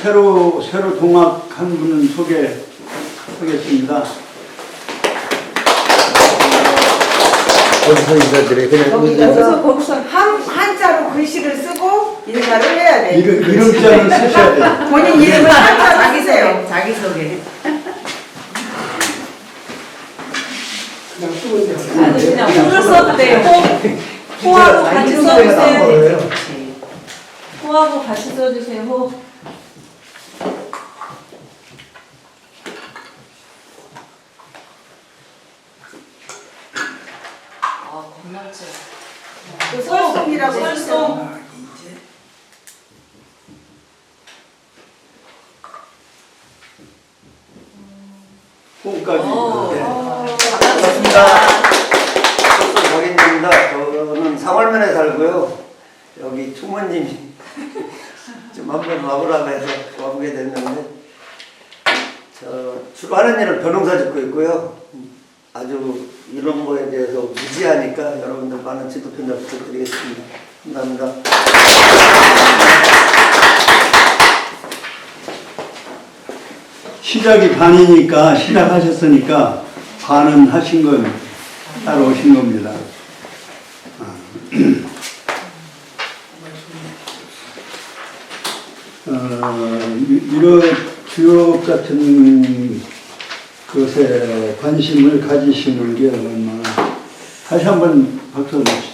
새로 동학한 분은 소개하겠습니다. 거기서 인사드려요. 거기서 한자로 글씨를 쓰고 인사를 해야 돼. 이름자는 쓰셔야 돼요. 본인 이름을 한자로 자기세요. 자기소개. 그냥 호를 써도 돼요. 호하고 같이 써주세요. 호하고 같이 써주세요. 호. 건널지. 그 설송이라고 설송. 홈까지. 반갑습니다. 박인입니다. 저는 상월면에 살고요. 여기 총무님이 좀 한번 와보라고 해서 와보게 됐는데, 주로 하는 일은 변호사 짓고 있고요. 아주 이런 거에 대해서 무지하니까 여러분들 많은 지도 편집 부탁드리겠습니다. 감사합니다. 시작이 반이니까 시작하셨으니까 반은 하신 건 따라오신 겁니다. 이런 주역 같은 것에 관심을 가지시는 게 얼마나, 다시 한번 박수 주시죠.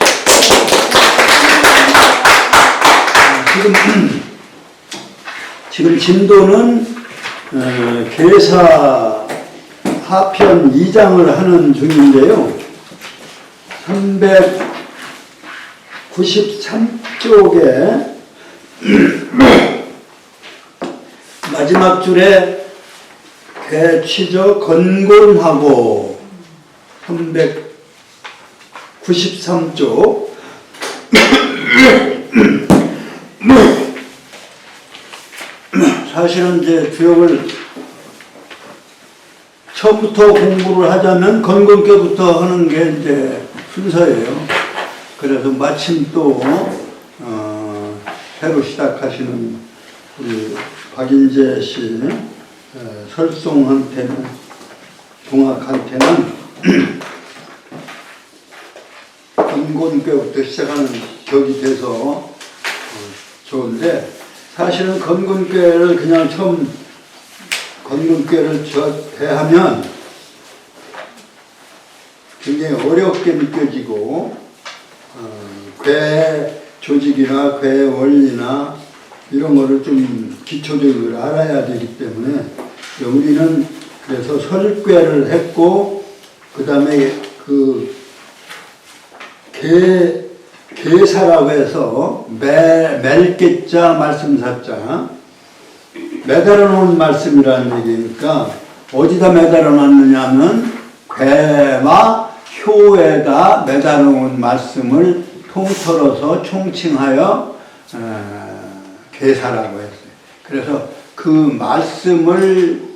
지금 진도는 계사 하편 2장을 하는 중인데요. 393쪽에 마지막 줄에 개취저 건곤하고 393쪽 사실은 이제 주역을 처음부터 공부를 하자면 건곤께부터 하는 게 이제 순서예요. 그래서 마침 또 새로 시작하시는 우리 박인재 씨 설송한테는, 동학한테는 건곤께부터 시작하는 격이 돼서 좋은데, 사실은 건곤께를 그냥 처음 건곤께를 대하면 굉장히 어렵게 느껴지고, 궤 조직이나 궤 원리나 이런 거를 좀 기초적으로 알아야 되기 때문에 우리는 그래서 설궤를 했고, 그 다음에 그 계사라고 해서 멜께자 말씀사자, 매달아 놓은 말씀이라는 얘기니까 어디다 매달아 놨느냐면 궤와 효에다 매달아 놓은 말씀을 통틀어서 총칭하여 계사라고 했어요. 그래서 그 말씀을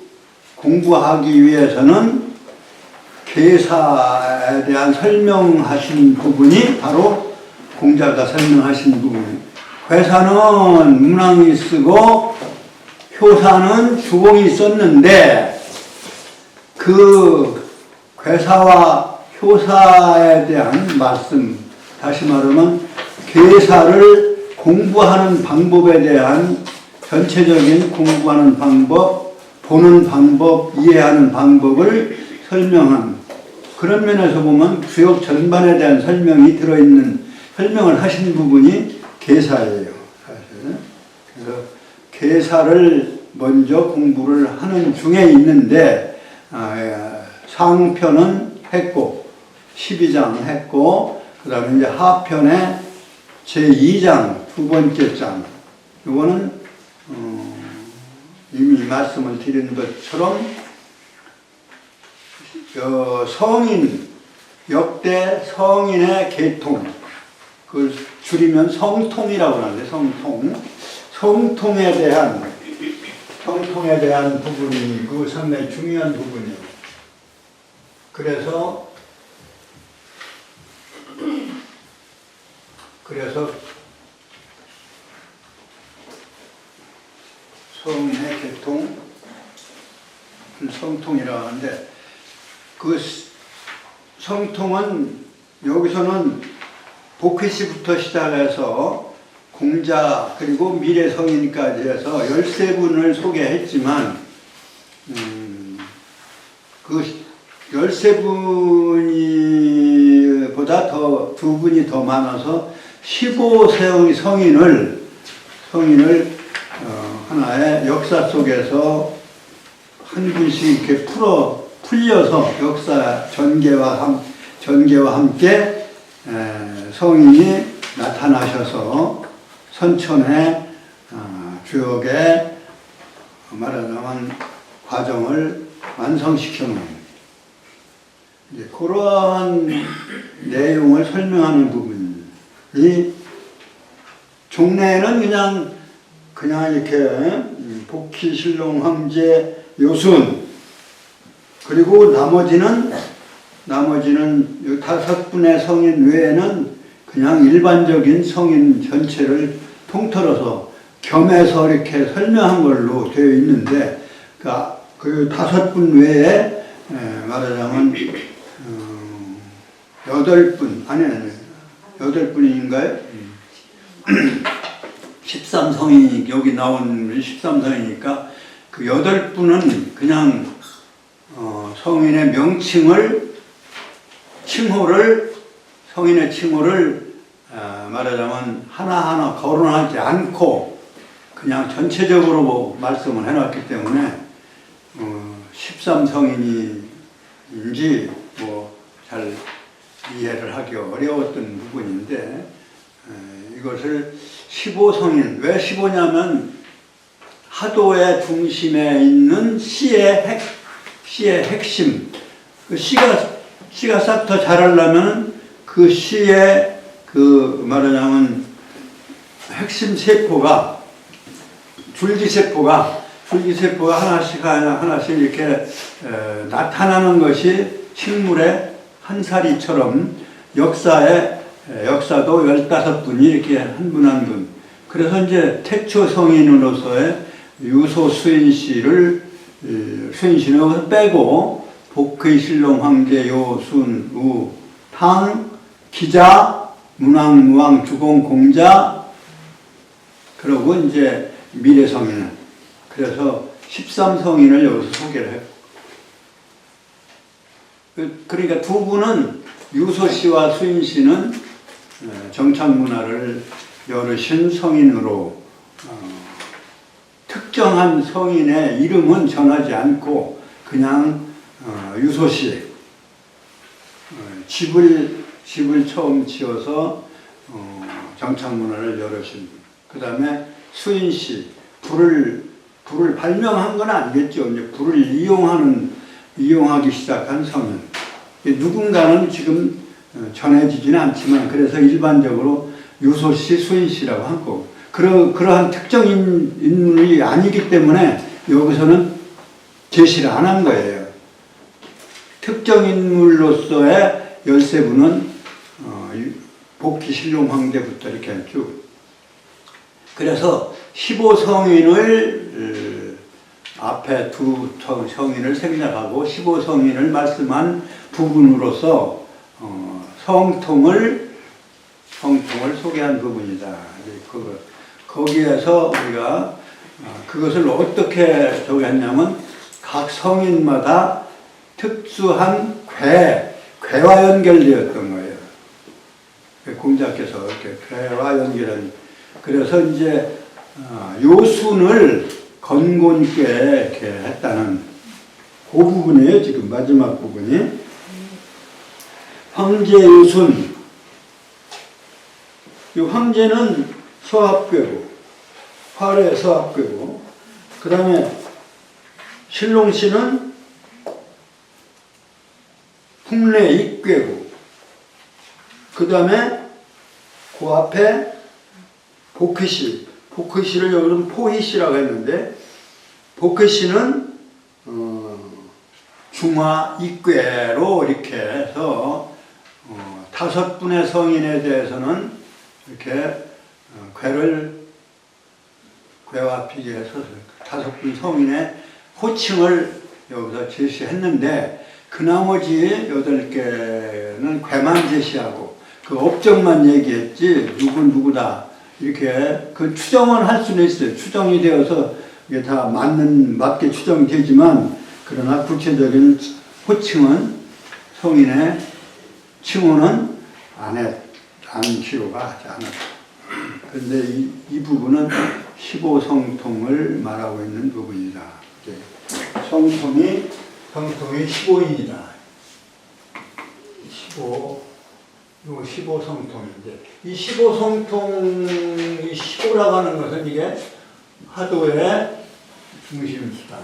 공부하기 위해서는 계사에 대한 설명하신 부분이 바로 공자가 설명하신 부분. 괴사는 문왕이 쓰고 효사는 주공이 썼는데, 그 괴사와 효사에 대한 말씀, 다시 말하면 계사를 공부하는 방법에 대한 전체적인 공부하는 방법, 보는 방법, 이해하는 방법을 설명한, 그런 면에서 보면 주역 전반에 대한 설명이 들어있는, 설명을 하신 부분이 계사예요, 사실. 그래서 계사를 먼저 공부를 하는 중에 있는데, 상편은 했고 12장 했고, 그 다음에 이제 하편에 제2장 두 번째 장, 이거는 이미 말씀을 드린 것처럼 성인, 역대 성인의 계통, 그걸 줄이면 성통이라고 하는데, 성통에 대한 부분이 그 상당히 중요한 부분이에요. 그래서 성의 개통, 성통이라고 하는데 그 성통은 여기서는 복희씨부터 시작해서 공자 그리고 미래성인까지 해서 13분을 소개했지만 그 13분보다 더 2분이 더 많아서 15성인을 하나의 역사 속에서 한 분씩 이렇게 풀려서 역사 전개와 함께 성인이 나타나셔서 선천의 주역의 말하자면 과정을 완성시켜 놓은 이제 그러한 내용을 설명하는 부분이 종래에는 그냥 이렇게 복희, 신롱, 황제, 요순 그리고 나머지는 이 5분의 성인 외에는 그냥 일반적인 성인 전체를 통틀어서 겸해서 이렇게 설명한 걸로 되어 있는데 그 5분 외에 말하자면 8분 아니 8분인가요? 13성인이 여기 나온 13성이니까 그 8분은 그냥 성인의 명칭을 성인의 칭호를 말하자면 하나하나 거론하지 않고 그냥 전체적으로 말씀을 해놨기 때문에 13성인인지 잘 이해를 하기 어려웠던 부분인데 이것을 15성인 왜 15냐면 하도의 중심에 있는 시의 핵심 그 시가 싹 더 잘하려면 그 시의 말하자면 핵심 세포가 줄기세포가 하나씩 이렇게 나타나는 것이 식물의 한 사리처럼 역사도 15분이 이렇게 한 분 한 분. 그래서 이제 태초 성인으로서의 유소 수인씨를 수인씨는 빼고 복희, 신롱, 황제, 요순, 우, 탕, 기자, 문왕, 무왕, 주공, 공자 그러고 이제 미래성인 그래서 13성인을 여기서 소개를 했고 그러니까 2분은 유소씨와 수인씨는 정착문화를 열으신 성인으로 특정한 성인의 이름은 전하지 않고 그냥 유소씨 집을 처음 지어서 정착문화를 열으신 분. 그 다음에 수인씨 불을 발명한 건 아니겠죠. 이제 불을 이용하기 시작한 성인. 누군가는 지금 전해지지는 않지만 그래서 일반적으로 유소씨, 수인씨라고 한 거고 그러한 특정 인물이 아니기 때문에 여기서는 제시를 안 한 거예요. 특정 인물로서의 13분은 복희, 신롱, 황제부터 이렇게 쭉 그래서 15성인을 앞에 2 성인을 생략하고 15성인을 말씀한 부분으로서 성통을 소개한 부분이다. 거기에서 우리가 그것을 어떻게 했냐면 각 성인마다 특수한 괴와 연결되었던 거예요. 공자께서 이렇게 괴와 연결한 그래서 이제 요순을 건곤께 이렇게 했다는 그 부분이에요. 지금 마지막 부분이 황제 요순 이 황제는 서합괴고 활의 서합괴고 그 다음에 신롱씨는 풍래 입괴고 그 다음에 그 앞에 복희씨를 여기는 포희씨라고 했는데 복희씨는 중화 입괴로 이렇게 해서 5분의 성인에 대해서는 이렇게 괴와 피게 해서 5분 성인의 호칭을 여기서 제시했는데 그 나머지 8개는 괴만 제시하고 그 업적만 얘기했지 누구다 이렇게 그 추정은 할 수는 있어요. 추정이 되어서 이게 다 맞게 추정이 되지만 그러나 구체적인 호칭은 성인의 칭호는 안 기호가 하지 않았다. 그런데 이 부분은 15성통을 말하고 있는 부분이다. 성통이 15인이다. 15 15성통인데 이 15성통이 15라고 하는 것은 이게 하도의 중심수다.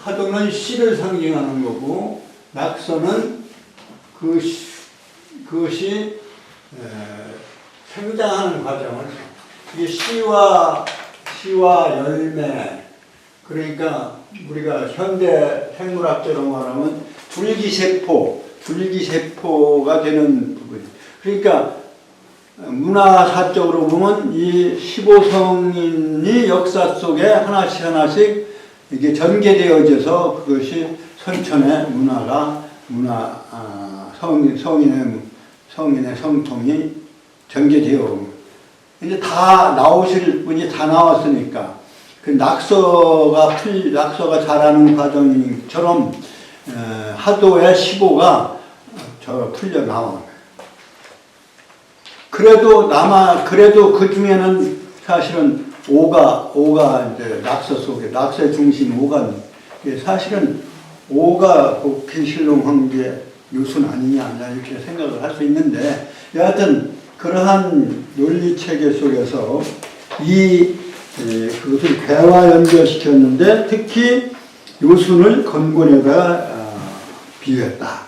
하도는 씨를 상징하는 거고 낙서는 그것이 생장하는 과정을 이게 씨와 열매 그러니까 우리가 현대 생물학적으로 말하면 줄기세포가 되는 부분. 그러니까 문화사적으로 보면 이 15성인이 역사 속에 하나씩 이게 전개되어져서 그것이 선천의 성인의 성통이 전개되어 이제 다 나오실 분이 다 나왔으니까 그 낙서가 자라는 과정처럼 하도의 15가 풀려 나오는 거예요. 그래도 그 중에는 사실은 5가 이제 낙서 속에 낙서의 중심 5가 사실은 5가 복희실록 한게 요소는 아니냐 이렇게 생각을 할 수 있는데 여하튼 그러한 논리 체계 속에서 그것을 괴와 연결시켰는데 특히 요순을 건곤에다 비유했다.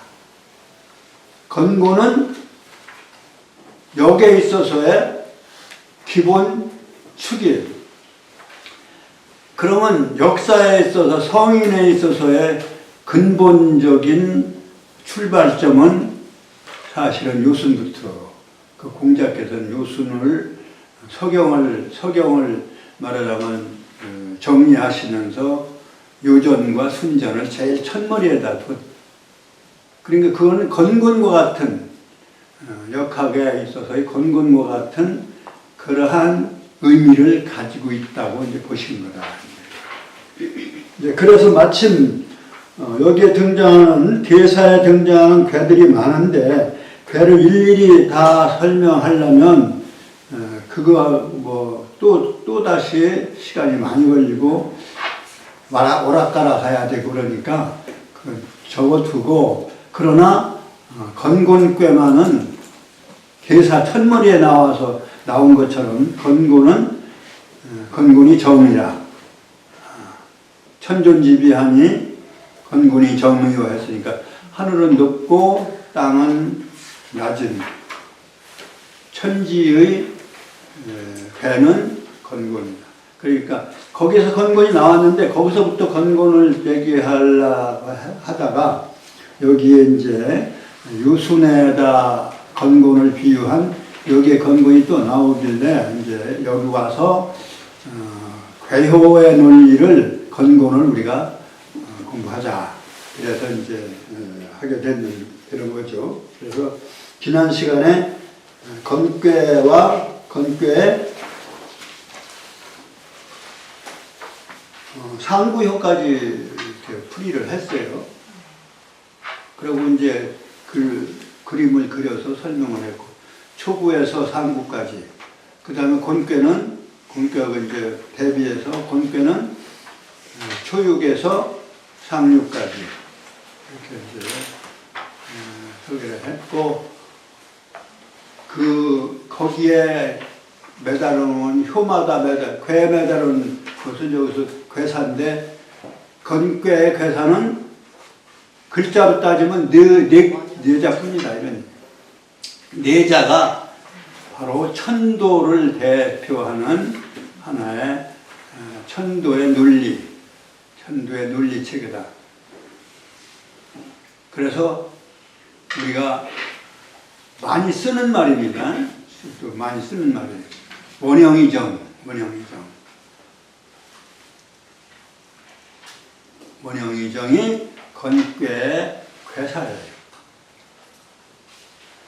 건곤은 역에 있어서의 기본 축이에요. 그러면 역사에 있어서 성인에 있어서의 근본적인 출발점은 사실은 요순부터 그 공자께서는 요순을 서경을 말하자면 정리하시면서 요전과 순전을 제일 첫머리에다 뒀. 그러니까 그거는 건곤과 같은 역학에 있어서의 건곤과 같은 그러한 의미를 가지고 있다고 이제 보시는 거다. 이제 그래서 마침 여기에 등장하는 대사에 등장하는 괴들이 많은데 괴를 일일이 다 설명하려면 그거 또 다시 시간이 많이 걸리고 오락가락 해야 되고 그러니까 적어두고 그러나 건곤괴만은 대사 첫머리에 나온 것처럼 건곤이 정이라 천존지비하니 건곤이 정의요 했으니까 하늘은 높고 땅은 낮은 천지의 괴는 건곤이다. 그러니까 거기서 건곤이 나왔는데 거기서부터 건곤을 얘기하려고 하다가 여기에 이제 요순에다 건곤을 비유한 여기에 건곤이 또 나오길래 이제 여기 와서 괴효의 논리를 건곤을 우리가 공부하자. 그래서 이제 하게 되는 그런 거죠. 그래서 지난 시간에 건괴와 건괴의 상구효까지 이렇게 풀이를 했어요. 그리고 이제 그 그림을 그려서 설명을 했고 초구에서 상구까지 그 다음에 건괴가 이제 대비해서 건괴는 초육에서 상육까지 이렇게 이제 소개를 했고 거기에 매달아놓은 효마다 괴 매달은 것은 여기서 괴사인데 건괴의 괴사는 글자로 따지면 네 자뿐이다. 이런 네 자가 바로 천도를 대표하는 하나의 천도의 논리 체계다. 그래서 우리가 많이 쓰는 말입니다. 또 많이 쓰는 말이에요. 원형이정. 원형이정이 건괴 괴사예요.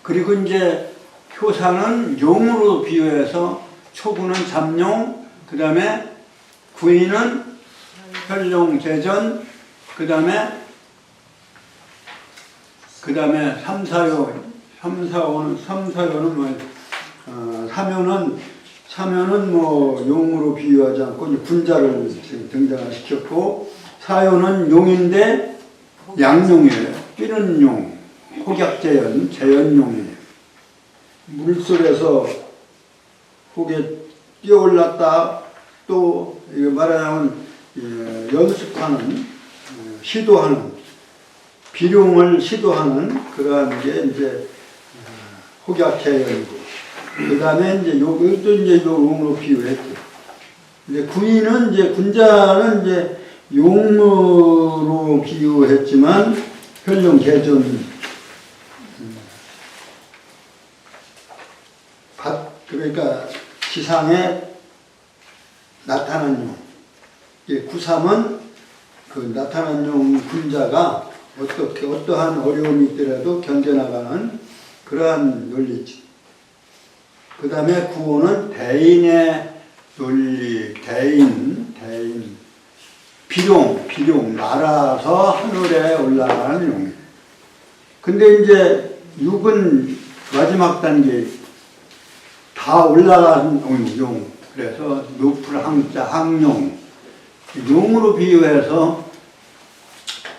그리고 이제 효사는 용으로 비유해서 초구는 잠용, 그 다음에 구인은 혈용 제전, 그 다음에 삼사요는 뭐 사묘는 뭐 용으로 비유하지 않고 군자를 등장을 시켰고, 사요는 용인데 양용이에요. 뛰는 용, 혹약재연, 재연용이에요. 물속에서 혹에 뛰어올랐다, 또 이거 말하자면 연습하는, 시도하는, 비룡을 시도하는 그러한 게 이제 혹약재연이고, 그 다음에 이제 요것도 이제 용으로 비유했죠. 이제 군인은 이제 군자는 이제 용으로 비유했지만 혈용 개전 그러니까 지상에 나타난 용. 구삼은 그 나타난 용 군자가 어떠한 어려움이 있더라도 견뎌나가는 그러한 논리지. 그 다음에 구호는 대인의 논리, 대인, 비룡, 날아서 하늘에 올라가는 용이에요. 근데 이제 육은 마지막 단계 다 올라가는 용. 그래서 높을 항자, 항용. 용으로 비유해서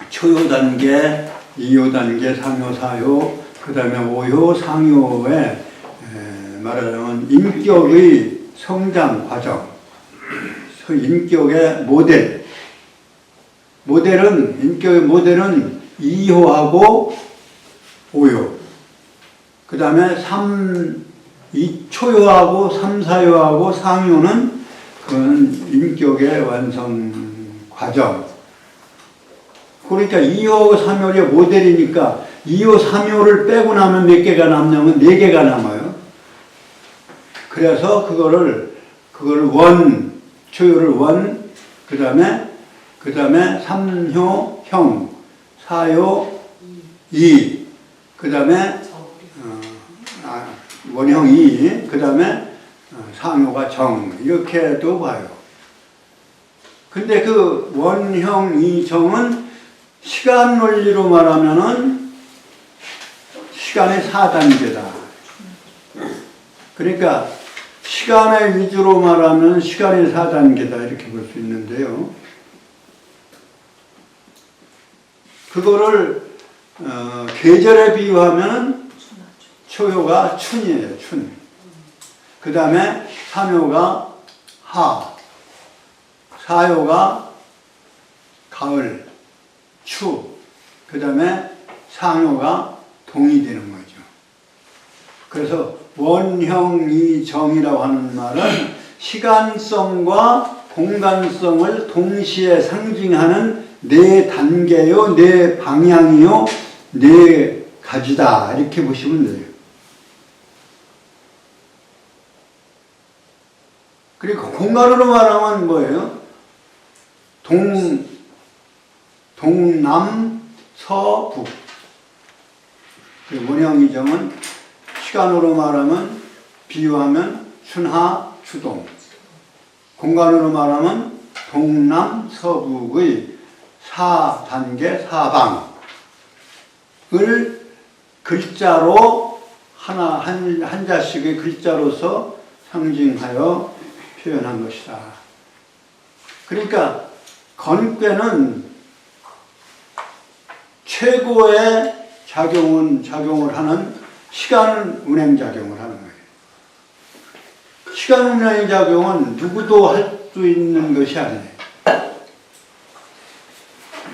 초요 단계, 이요 단계, 상요, 사요, 그 다음에 오요, 상요의 말하자면 인격의 성장 과정, 인격의 인격의 모델은 2호하고 5요, 그 다음에 2초요하고 3, 4요하고 상요는 그건 인격의 완성 과정. 그러니까 2호, 3호의 모델이니까 2호, 3호를 빼고 나면 몇 개가 남냐면 4개가 남아요. 그래서 그거를 초요를 그 다음에 3효 형, 4요 이, 그 다음에 원형 이, 그 다음에 상효가 정, 이렇게도 봐요. 근데 그 원형 이 정은 시간 논리로 말하면은 시간의 4단계다. 그러니까 시간의 위주로 말하면 시간의 4단계다 이렇게 볼 수 있는데요. 그거를 계절에 비유하면 초요가 춘이에요. 춘. 그 다음에 삼요가 하, 사요가 가을, 추, 그 다음에 상요가 동이 되는 거죠. 그래서 원형이정이라고 하는 말은 시간성과 공간성을 동시에 상징하는 네 단계요, 네 방향이요, 네 가지다 이렇게 보시면 돼요. 그리고 공간으로 말하면 뭐예요? 동남, 서북. 원형이정은 시간으로 말하면, 비유하면 춘하, 추동. 공간으로 말하면 동남, 서북의 4단계, 4방을 글자로 한 자씩의 글자로서 상징하여 표현한 것이다. 그러니까 건괴는 최고의 작용을 하는 시간 운행 작용을 하는 거예요. 시간 운행 작용은 누구도 할 수 있는 것이 아니에요.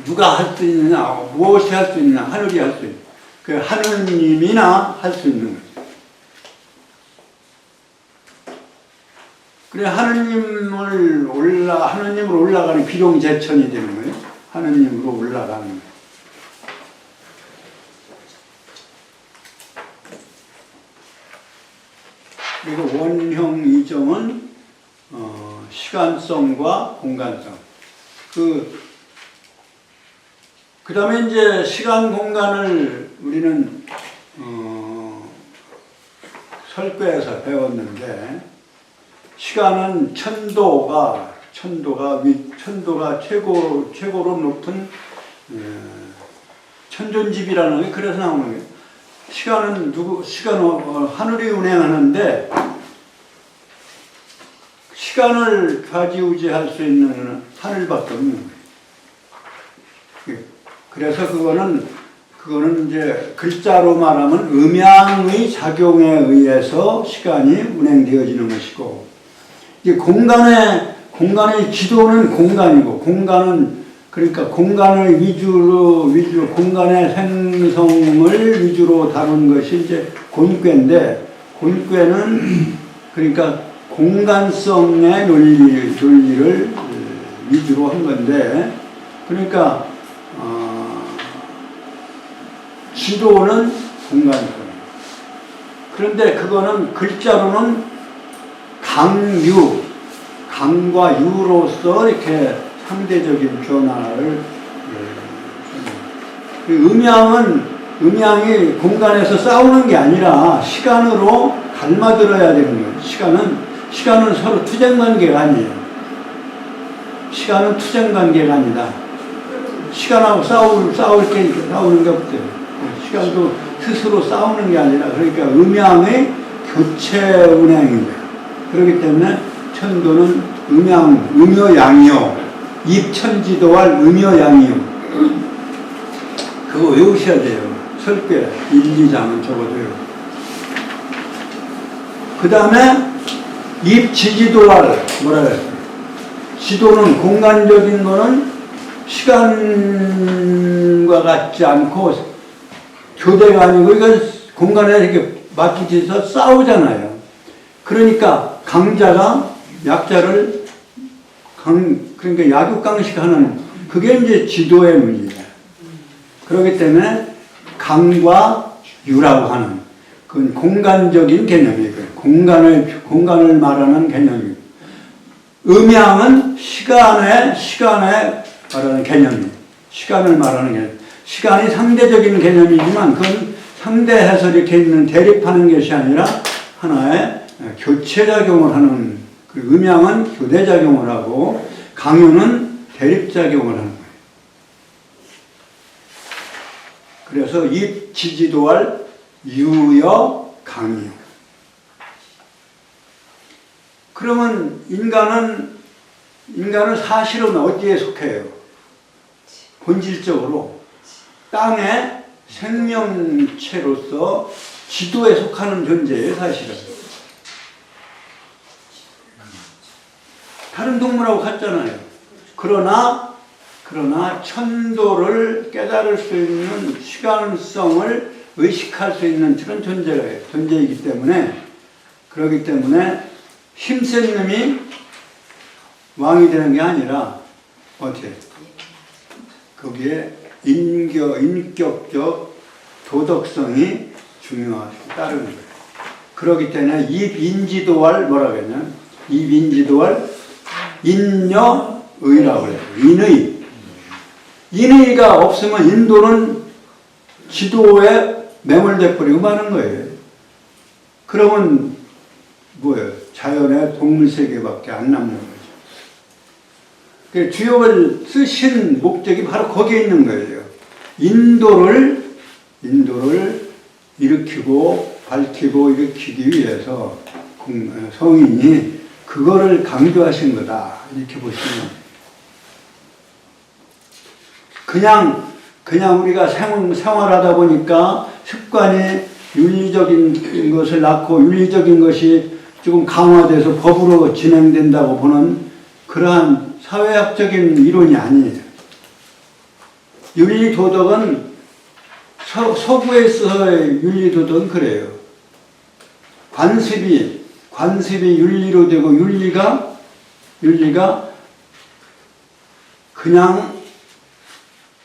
누가 할 수 있느냐, 무엇이 할 수 있느냐, 하늘이 할 수 있느냐. 그 하느님이나 할 수 있는 거죠. 그래 하느님으로 올라가는 비룡제천이 되는 거예요. 하느님으로 올라가는 거예요. 그리고 원형 이정은 시간성과 공간성. 그 그 다음에 이제 시간 공간을 우리는 설교에서 배웠는데, 시간은 천도가 최고로 높은 천존집이라는 게 그래서 나오는 거예요. 시간은 하늘이 운행하는데, 시간을 좌지우지할 수 있는 하늘밖에 없는 거예요. 그래서 그거는 이제 글자로 말하면 음양의 작용에 의해서 시간이 운행되어지는 것이고, 이 공간의 지도는 공간이고, 그러니까 공간을 공간의 생성을 위주로 다룬 것이 이제 곤괴인데, 곤괴는 그러니까 공간성의 논리를 위주로 한 건데, 그러니까 지도는 공간성. 그런데 그거는 글자로는 강과 유로서 이렇게 상대적인 변화를, 음양이 공간에서 싸우는 게 아니라 시간으로 닮아들어야 되는 거예요. 시간은 서로 투쟁관계가 아니에요. 시간은 투쟁관계가 아니다. 시간하고 싸우는 게 없대요. 시간도 스스로 싸우는 게 아니라, 그러니까 음양의 교체 운행입니다. 그렇기 때문에 천도는 음여양이요. 입천지도할 음여양이요. 그거 외우셔야 돼요. 설교 1, 2장은 적어도요. 그 다음에 입지지도할, 뭐라 그랬어요? 지도는 공간적인 거는 시간과 같지 않고 교대가 아니고, 이건 공간에 이렇게 맞붙어서 싸우잖아요. 그러니까 강자가 약자를 그러니까 약육강식하는, 그게 이제 지도의 문제예요. 그렇기 때문에 강과 유라고 하는, 그건 공간적인 개념이에요. 공간을 말하는 개념이에요. 음양은 시간에 말하는 개념이에요. 시간을 말하는 개념. 시간이 상대적인 개념이지만, 그건 상대해서 이렇게 있는 대립하는 것이 아니라 하나의 교체작용을 하는, 그 음양은 교대작용을 하고 강유는 대립작용을 하는 거예요. 그래서 입지지도할 유여 강유. 그러면 인간은 사실은 어디에 속해요? 본질적으로 땅의 생명체로서 지도에 속하는 존재예요, 사실은. 다른 동물하고 같잖아요. 그러나 천도를 깨달을 수 있는 시간성을 의식할 수 있는 그런 존재이기 때문에, 그렇기 때문에 힘센 놈이 왕이 되는 게 아니라 어떻게 거기에 인격적 도덕성이 중요하게 따르는 거예요. 그렇기 때문에 입인지도할 뭐라고 했냐? 입인지도할 인여의라고 해요. 인의가 없으면 인도는 지도에 매몰돼 버리고 마는 거예요. 그러면 뭐예요? 자연의 동물세계밖에 안 남는 거죠. 그 주역을 쓰신 목적이 바로 거기에 있는 거예요. 인도를 밝히고 일으키기 위해서 성인이 그거를 강조하신 거다, 이렇게 보시면. 그냥 우리가 생활하다 보니까 습관이 윤리적인 것을 낳고 윤리적인 것이 조금 강화돼서 법으로 진행된다고 보는 그러한 사회학적인 이론이 아니에요. 윤리도덕은 서구에서의 윤리도덕은 그래요. 관습이 윤리로 되고, 윤리가 그냥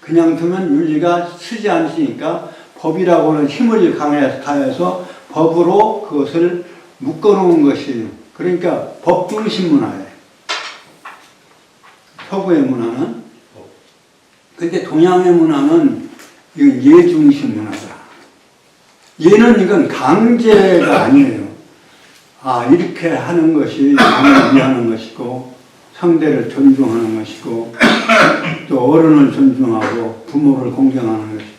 두면 윤리가 쓰지 않으니까 법이라고는 힘을 가해서 법으로 그것을 묶어놓은 것이, 그러니까 법중심 문화예요. 서구의 문화는 근데 동양의 문화는 이건 예중심 문화다. 예는 이건 강제가 아니에요. 아, 이렇게 하는 것이 남을 위하는 것이고, 상대를 존중하는 것이고, 또 어른을 존중하고, 부모를 공경하는 것이고.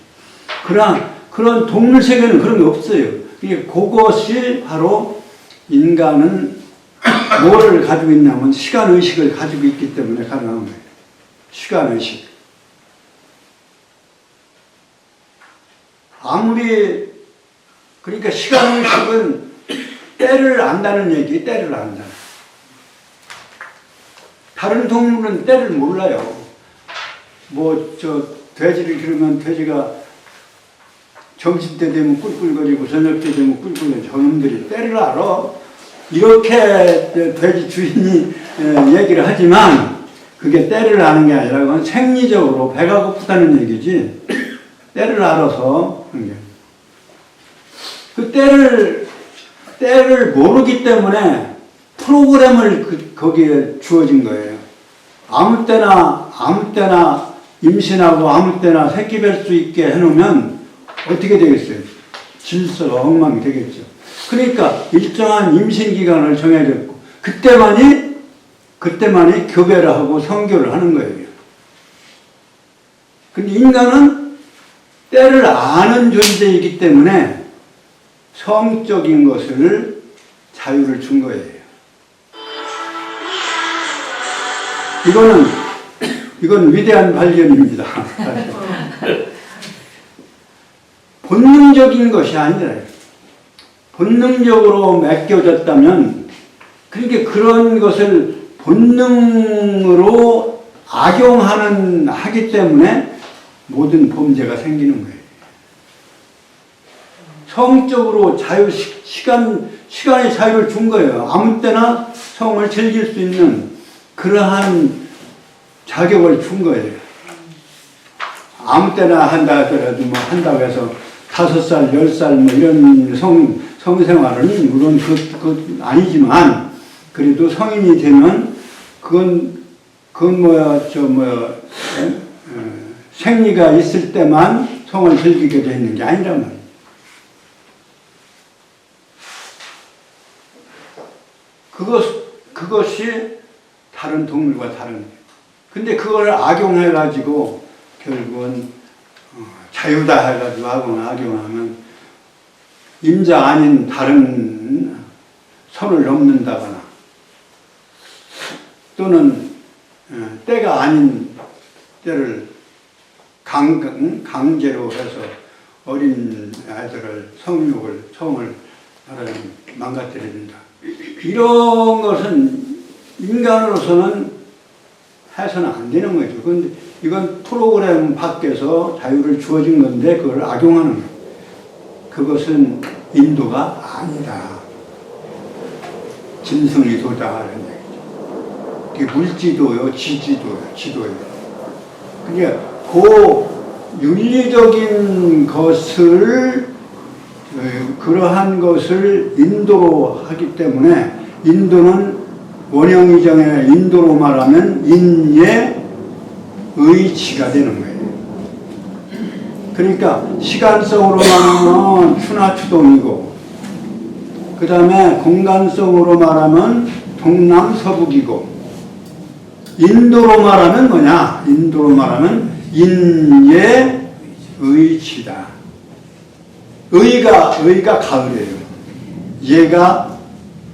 그런 동물 세계는 그런 게 없어요. 그것이 바로 인간은 뭐를 가지고 있냐면 시간의식을 가지고 있기 때문에 가능한 거예요. 시간의식. 그러니까 시간의식은 때를 안다는 얘기, 때를 안다. 다른 동물은 때를 몰라요. 돼지를 기르면 돼지가 점심때 되면 꿀꿀거리고 저녁 때 되면 꿀꿀거리고 저놈들이 때를 알아. 이렇게 돼지 주인이 얘기를 하지만 그게 때를 아는 게 아니라 그건 생리적으로 배가 고프다는 얘기지. 때를 알아서 그런 게. 그 때를 모르기 때문에 프로그램을 거기에 주어진 거예요. 아무 때나 임신하고 아무 때나 새끼 뵐 수 있게 해놓으면 어떻게 되겠어요? 질서가 엉망이 되겠죠. 그러니까 일정한 임신 기간을 정해졌고 그때만이 교배를 하고 성교를 하는 거예요. 근데 인간은 때를 아는 존재이기 때문에 성적인 것을 자유를 준 거예요. 이건 위대한 발견입니다. 본능적인 것이 아니라 본능적으로 맡겨졌다면 그러니까 그런 것을 본능으로 하기 때문에 모든 범죄가 생기는 거예요. 성적으로 시간의 자유를 준 거예요. 아무 때나 성을 즐길 수 있는 그러한 자격을 준 거예요. 아무 때나 한다 하더라도 한다고 해서 5살, 10살 이런 성생활은 물론 그것 아니지만 그래도 성인이 되면 그건 생리가 있을 때만 성을 즐기게 되는 게 아니란 말이에요. 그것이 다른 동물과 다른 거예요. 근데 그걸 악용해가지고 결국은 자유다 해가지고 악용하면 임자 아닌 다른 선을 넘는다거나 또는 때가 아닌 때를 강제로 해서 어린 아이들을 성을 망가뜨린다. 이런 것은 인간으로서는 해서는 안 되는 거죠. 그런데 이건 프로그램 밖에서 자유를 주어진 건데 그걸 악용하는 거예요. 그것은 인도가 아니다. 진성이 도달하는 얘기죠. 그게 물지도요, 지도예요. 그러니까 그 윤리적인 것을 그러한 것을 인도로 하기 때문에 인도는 원형이정의 인도로 말하면 인의 의치가 되는 거예요. 그러니까 시간성으로 말하면 추나추동이고 그 다음에 공간성으로 말하면 동남서북이고 인도로 말하면 뭐냐? 인도로 말하면 인의 의치다. 의가 가을이에요. 얘가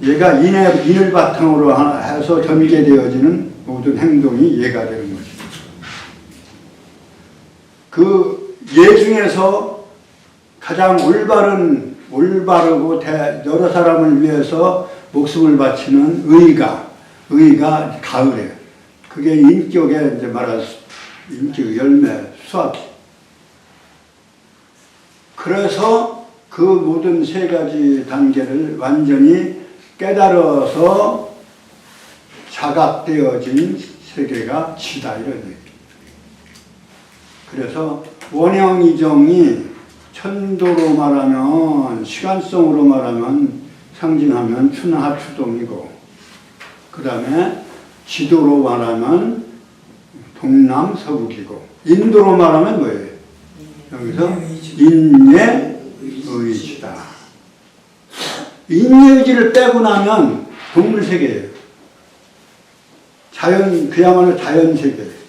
인을 바탕으로 해서 전개되어지는 모든 행동이 얘가 되는 것이죠. 그 예 중에서 가장 올바르고 여러 사람을 위해서 목숨을 바치는 의가 가을이에요. 그게 인격의 이제 말할 인격 열매, 수학. 그래서 그 모든 세 가지 단계를 완전히 깨달아서 자각되어진 세계가 지다 이런 얘기. 그래서 원형이정이 천도로 말하면 시간성으로 말하면 상징하면 추나추동이고 그 다음에 지도로 말하면 동남서북이고 인도로 말하면 뭐예요? 여기서 인예의지다. 인예의지를 빼고 나면 동물세계예요. 자연, 그야말로 자연세계예요.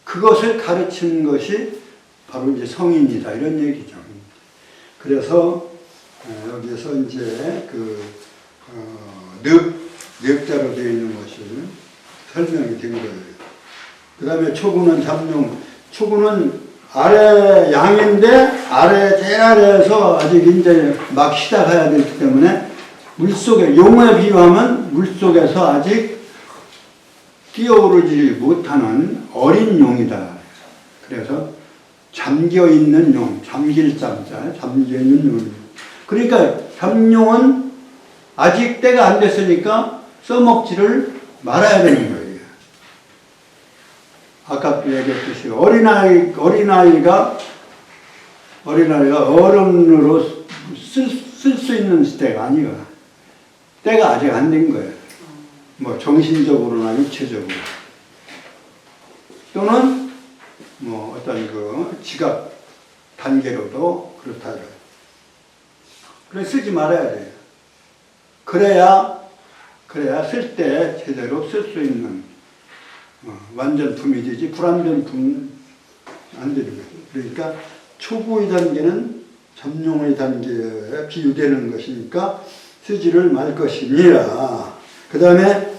그것을 가르치는 것이 바로 이제 성인이다 이런 얘기죠. 그래서 여기서 이제 늑자로 되어 있는 것이 설명이 된 거예요. 그 다음에 초구는 잠룡. 초구는 아래 양인데 제일 아래에서 아직 이제 막 시작해야 되기 때문에 물속에, 용어에 비유하면 물속에서 아직 뛰어오르지 못하는 어린 용이다. 그래서 잠겨있는 용, 잠길 잠자, 잠겨있는 용. 그러니까 잠룡은 아직 때가 안 됐으니까 써먹지를 말아야 되는 거예요. 아까 얘기했듯이 어린아이가 어른으로 쓸 수 있는 때가 아니야. 때가 아직 안 된 거예요. 뭐 정신적으로나 육체적으로. 또는 뭐 어떤 지각 단계로도 그렇다. 그래 쓰지 말아야 돼요. 그래야 쓸 때 제대로 쓸 수 있는 완전품이 되지 불완전품 안 되는 거죠. 그러니까 초구의 단계는 잠룡의 단계에 비유되는 것이니까 쓰지를 말 것이니라. 그 다음에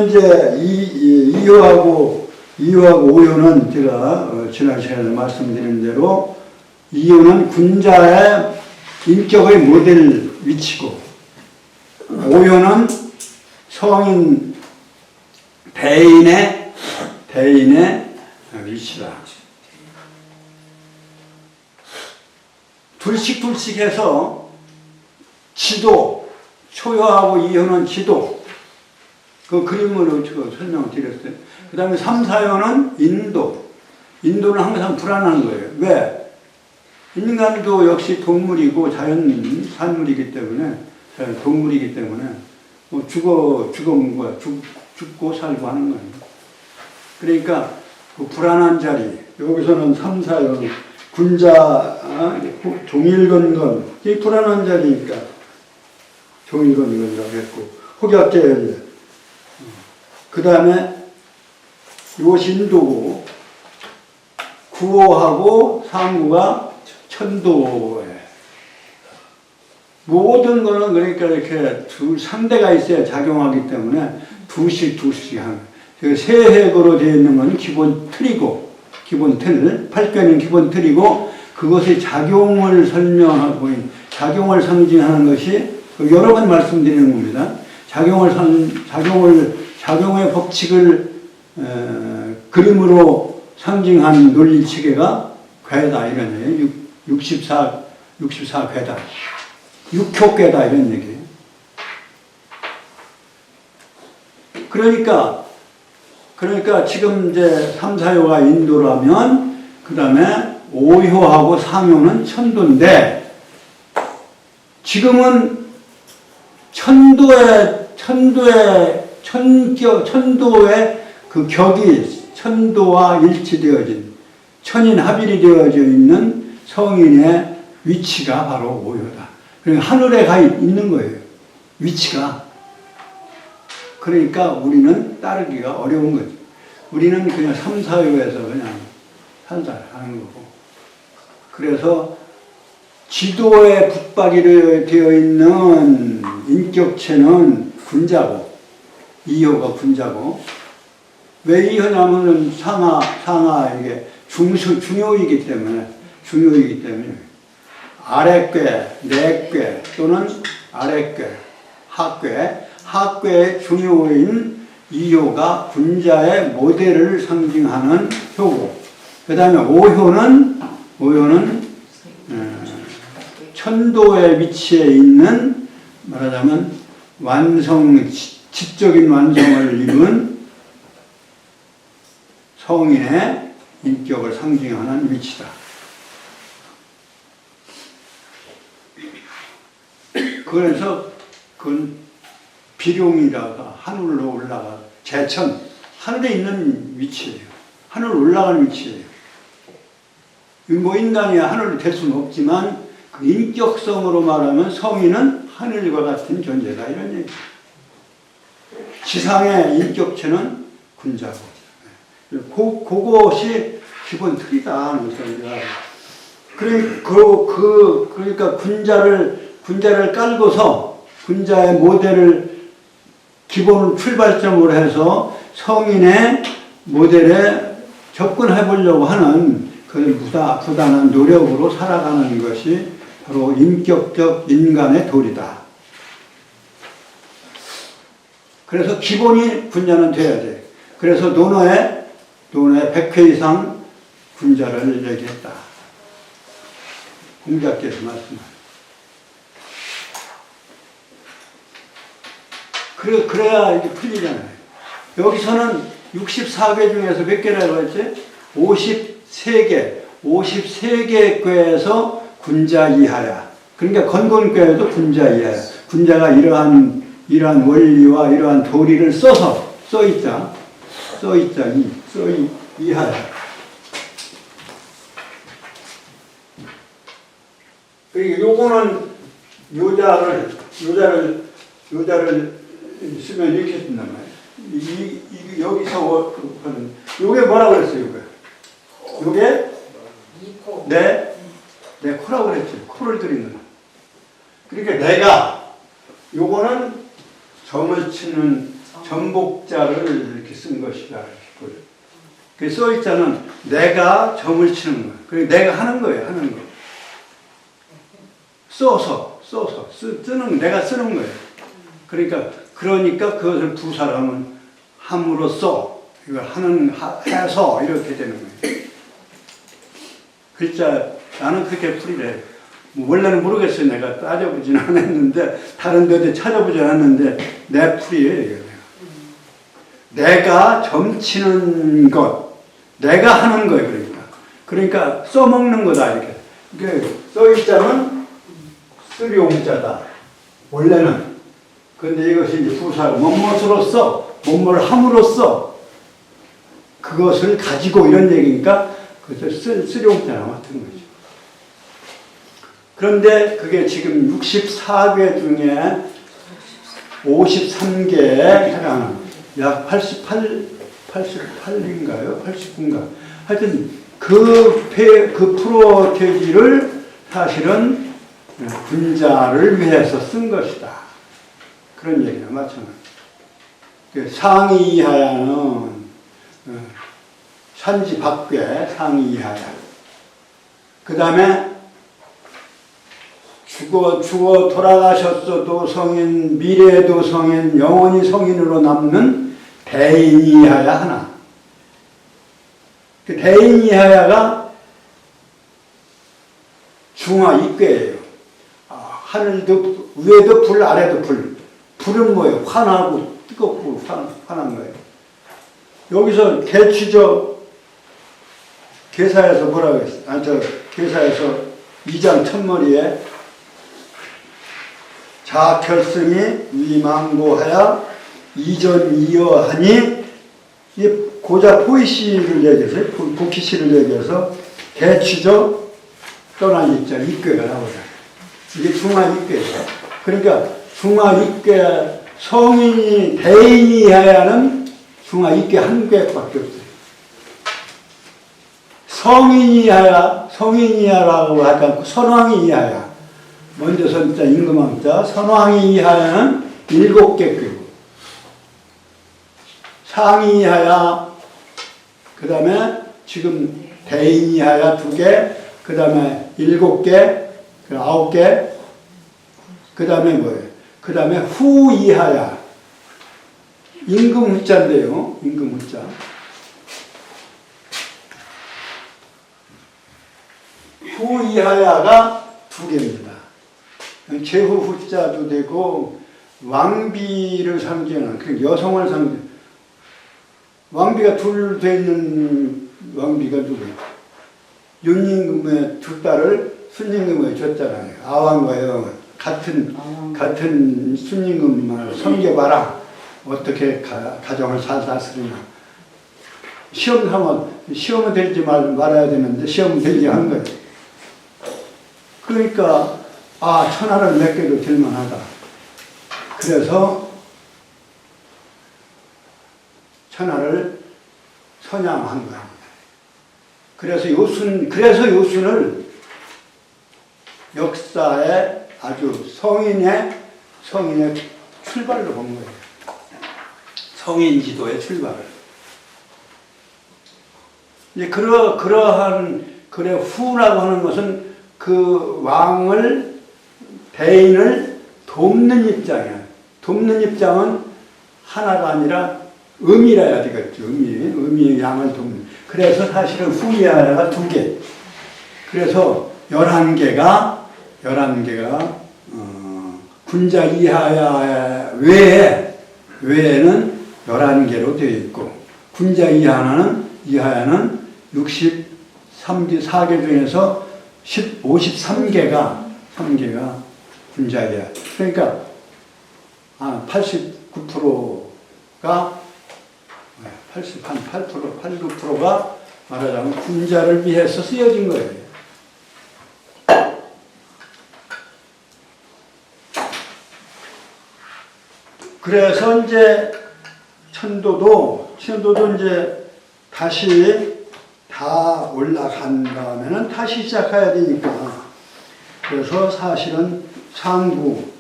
이제 이효하고 5효는 제가 지난 시간에 말씀드린 대로 2효는 군자의 인격의 모델 위치고 5효는 성인 대인의 위치다. 둘씩 해서 지도, 초효하고 2효는 지도, 그 그림으로 설명을 드렸어요. 그 다음에 3, 4효는 인도는 항상 불안한 거예요. 왜? 인간도 역시 동물이고 자연 산물이기 때문에, 동물이기 때문에 뭐 죽고 살고 하는 거예요. 그러니까 그 불안한 자리, 여기서는 3, 4효는 군자, 종일건건, 이 불안한 자리니까 종일건건이라고 했고, 혹약제, 그 다음에 이것이 인도고, 9호하고 3호가 천도에. 모든 거는 그러니까 이렇게 상대가 있어야 작용하기 때문에 두씩 하는. 세 획으로 되어 있는 건 기본 틀이고, 기본 틀, 8개는 기본 틀이고, 그것의 작용을 설명하고, 작용을 상징하는 것이, 여러 번 말씀드리는 겁니다. 작용의 법칙을, 그림으로 상징한 논리 체계가 괴다, 이런 얘기예요. 64괴다. 6효괴다, 이런 얘기예요. 그러니까 지금 이제 3, 4효가 인도라면 그 다음에 5효하고 3효는 천도인데 지금은 천도의 그 격이 천도와 일치되어진 천인 합일이 되어져 있는 성인의 위치가 바로 5효다. 그러니까 하늘에 가 있는 거예요. 위치가. 그러니까 우리는 따르기가 어려운 거죠. 우리는 그냥 3, 4효에서 그냥 산다하는 거고. 그래서 지도에 붙박이 되어 있는 인격체는 군자고, 2효가 군자고, 왜 2효냐면 상하 이게 중요이기 때문에, 아랫괴, 내괴 또는 아랫괴, 하괴의 중요인 2효가 군자의 모델을 상징하는 효고, 그 다음에 5효는 천도의 위치에 있는, 말하자면 지적인 완성을 이룬 성인의 인격을 상징하는 위치다. 그래서 그건 비룡이라가 하늘로 올라가 제천, 하늘에 있는 위치예요. 하늘 올라가는 위치예요. 뭐 인간이 하늘이 될 수는 없지만 그 인격성으로 말하면 성인은 하늘과 같은 존재다 이런 얘기. 지상의 인격체는 군자고. 그것이 기본 틀이다 하는 것을 그러니까 군자를 깔고서 군자의 모델을 기본 출발점으로 해서 성인의 모델에 접근해 보려고 하는 그 부단한 노력으로 살아가는 것이 바로 인격적 인간의 도리다. 그래서 기본이 군자는 돼야 돼. 그래서 논어에 100회 이상 군자를 얘기했다. 공자께서 말씀하셨다. 그래야 이게 풀리잖아요. 여기서는 64개 중에서 몇 개라고 했지? 53개 꾀에서 군자 이하야. 그러니까 건곤꾀에도 군자 이하야. 군자가 이러한 원리와 이러한 도리를 써있자 이하야. 그리고 요거는 요자를 쓰면 이렇게 쓴단 말이에요. 여기서 요게 뭐라고 그랬어요, 요게? 내 코라고 그랬죠. 코를 들이는. 그러니까 내가, 요거는 점을 치는 전복자를 이렇게 쓴 것이다. 그 써있자는 내가 점을 치는 거야. 그리고 내가 하는 거예요, 하는 거. 내가 쓰는 거예요. 그러니까 그것을 부사하면 함으로써, 이걸 해서 이렇게 되는 거예요. 글자, 나는 그렇게 풀이래. 원래는 모르겠어요. 내가 따져보진 않았는데, 다른 데도 찾아보진 않았는데, 내 풀이에요, 이거. 내가 점치는 것, 내가 하는 거예요, 그러니까 써먹는 거다, 이렇게. 써있자면 쓰리옹자다. 원래는. 근데 이것이 이제 부사로, 뭐뭇으로써, 뭐뭘 함으로써, 그것을 가지고 이런 얘기니까, 그것을 쓰리옹자랑 같은 거죠. 그런데 그게 지금 64개 중에 53개에 해당하는 약 88인가요? 89인가? 하여튼 그 프로테지를 사실은 군자를 위해서 쓴 것이다. 그런 얘기나 마찬가지. 상이 이하야는 산지 밖에 상이 이하야. 그 다음에 죽어 돌아가셨어도 성인, 미래에도 성인, 영원히 성인으로 남는 대인이하야 하나. 그 대인이하야가 중화이꾀예요. 하늘도 위에도 불, 아래도 불. 불은 뭐예요? 환하고 뜨겁고 환한 거예요. 여기서 계사에서 뭐라고 했어요? 계사에서 2장 첫머리에 자결성이 위망고하여 이전이여하니, 이 고자 포이시를 얘기해서, 복희시를 얘기해서 개취적 떠난 입자, 이꾀가 나오죠. 이게 중화이꾀예요. 그러니까 중화이꾀, 성인이, 대인이 해야는 중화이꾀 한 꾀밖에 없어요. 성인이 하라고 하니까 선왕이 이하야. 먼저 선자, 임금왕자, 선왕이 이하야는 7개 꾀고, 상이 이하야, 그 다음에 지금 대인 이하야 2개, 그 다음에 7개, 9개, 그 다음에 뭐예요? 그 다음에 후 이하야. 임금 후자인데요, 임금 후자. 후 이하야가 2개입니다. 제후 후자도 되고, 왕비를 상징하는, 그 여성을 왕비가 둘 돼 있는 왕비가 누구예요? 윤임금의 2딸을 순임금에 줬잖아요. 아왕과 여왕을. 같은 순임금을 섬겨봐라. 어떻게 가정을 잘 다스리나. 시험 삼아, 시험은 들지 말아야 되는데 시험은 들게 한 거예요. 그러니까, 아, 천하를 몇 개도 들만하다. 그래서 천하를 선양한 거야. 그래서 요순을 역사의 아주 성인의 출발로 본 거예요. 성인 지도의 출발을. 이제 그래, 후라고 하는 것은 그 왕을, 대인을 돕는 입장이야. 돕는 입장은 하나가 아니라 음이라 해야 되겠죠. 음이 양을 돕는. 그래서 사실은 후이하야가 2개. 그래서 11개가 군자 이하야 외에는 11개로 되어 있고, 군자 이하야는 64개 중에서 53개가 군자 이하. 그러니까 89%가 89%가 말하자면 군자를 위해서 쓰여진 거예요. 그래서 이제 천도도 이제 다시 다 올라간 다음에는 다시 시작해야 되니까. 그래서 사실은 상구는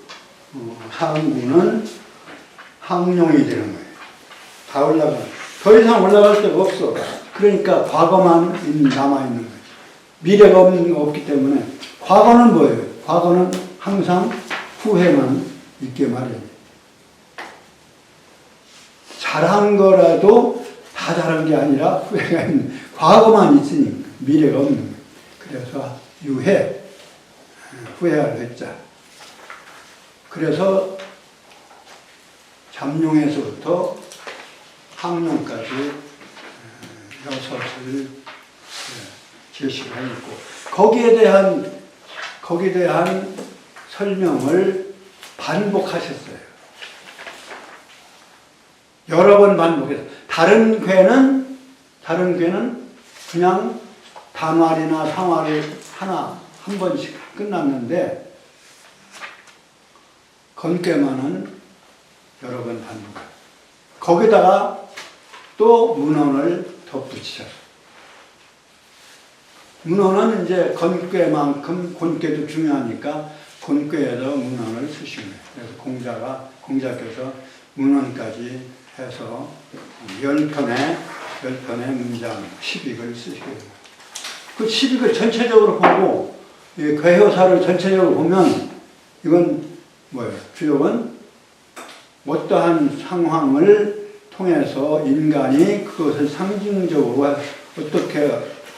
항룡이 되는 거예요. 다 더 이상 올라갈 데가 없어. 그러니까 과거만 남아있는 거예요. 미래가 없기 때문에. 과거는 뭐예요? 과거는 항상 후회만 있게 마련이에요. 잘한 거라도 다 잘한 게 아니라 후회가 있는, 과거만 있으니까 미래가 없는 거예요. 그래서 후회를 했자. 그래서 잠룡에서부터 항룡까지 6을 제시를 했고, 거기에 대한 설명을 반복하셨어요. 여러 번 반복해서. 다른 괴는 그냥 단활이나 상활을 한 번씩 끝났는데, 건괴만은 여러 번 반복해요. 거기다가 또 문헌을 덧붙이셨어요. 문헌은 이제 건괴만큼 곤괴도 중요하니까 곤괴에서 문헌을 쓰신 거예요. 그래서 공자께서 문헌까지 해서 10편의 문장 10익을 쓰시게 됩니다. 그 10익을 전체적으로 보고, 괴효사를 전체적으로 보면, 이건 뭐예요? 주역은 어떠한 상황을 통해서 인간이 그것을 상징적으로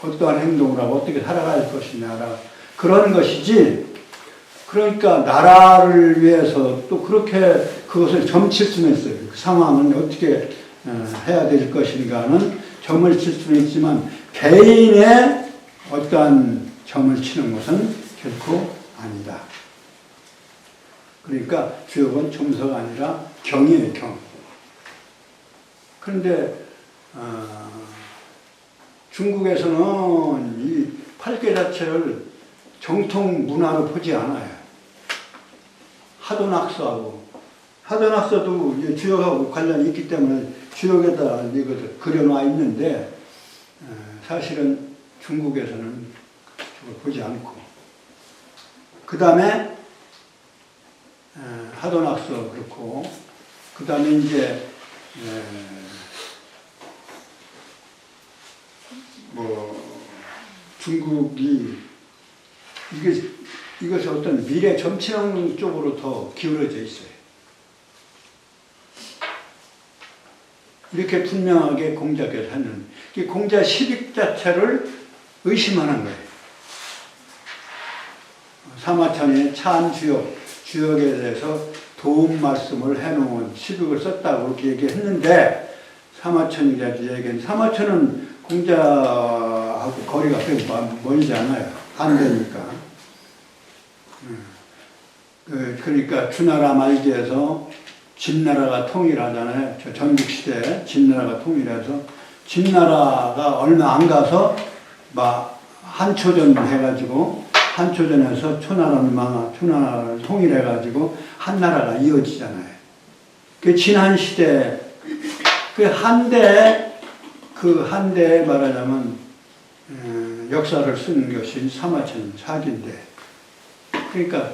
어떠한 행동을 하고 어떻게 살아갈 것이냐, 그런 것이지. 그러니까 나라를 위해서 또 그렇게 그것을 점칠 수는 있어요. 그 상황은 어떻게 해야 될 것인가는 점을 칠 수는 있지만, 개인의 어떠한 점을 치는 것은 결코 아니다. 그러니까 주역은 점서가 아니라 경이에요, 경. 그런데 중국에서는 이 팔계 자체를 정통 문화로 보지 않아요. 하도낙서도 주역하고 관련이 있기 때문에 주역에다 이것을 그려놔 있는데, 사실은 중국에서는 저걸 보지 않고, 그 다음에 하도낙서 그렇고, 그 다음에 이제 중국이 이것이 어떤 미래 점치는 쪽으로 더 기울어져 있어요. 이렇게 분명하게 공자께서 하는, 공자 10익 자체를 의심하는 거예요. 사마천의 차한 주역에 대해서 도움 말씀을 해놓은 10익을 썼다고 그렇게 얘기했는데, 사마천은 공자하고 거리가 그렇게 멀지 않아요. 안 되니까. 그러니까 주나라 말기에서 진나라가 통일하잖아요. 전국시대에 진나라가 통일해서 진나라가 얼마 안 가서 막 한초전 해가지고 한초전에서 초나라를 통일해가지고 한나라가 이어지잖아요. 그 지난 시대 그 한대에 말하자면 역사를 쓴 것이 사마천 사기인데, 그러니까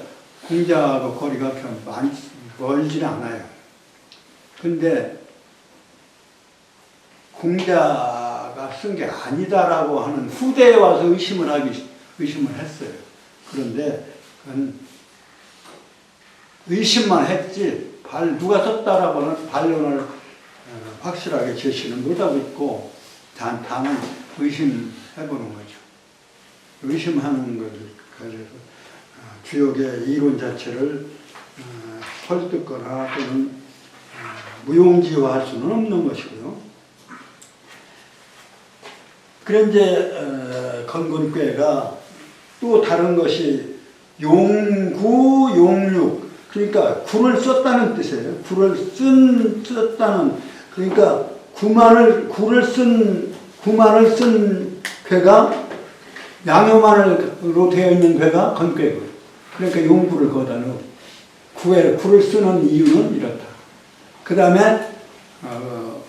공자하고 거리가 그렇게 멀지는 않아요. 근데 공자가 쓴 게 아니다라고 하는 후대에 와서 의심을 했어요. 그런데 그건 의심만 했지 누가 썼다라고 하는 반론을 확실하게 제시는 못하고 있고, 다만 의심해보는 거죠. 의심하는 것을 가지고 주역의 이론 자체를 헐뜯거나 또는 무용지화할 수는 없는 것이고요. 그래 이제 건곤괴가 또 다른 것이 용구, 용육, 그러니까 구를 썼다는 뜻이에요. 구를 썼다는, 그러니까 구를 쓴 괴가 양요만으로 되어 있는 괴가 건괴고, 그러니까 용구를 거기다 넣어. 구를 쓰는 이유는 이렇다. 그 다음에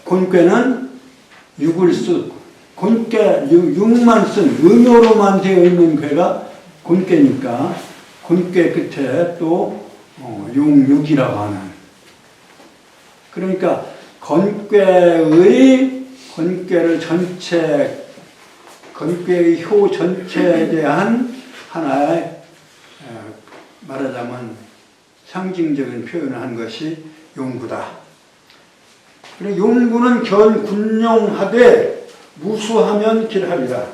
곤괴는 육을 쓰고, 육만 쓴 음요로만 되어 있는 괴가 곤괴니까 곤괴 끝에 또 용육이라고 하는. 그러니까 건괴의 효 전체에 대한 하나의 말하자면 상징적인 표현을 한 것이 용구다. 그리고 용구는 군용하되 무수하면 길하리라.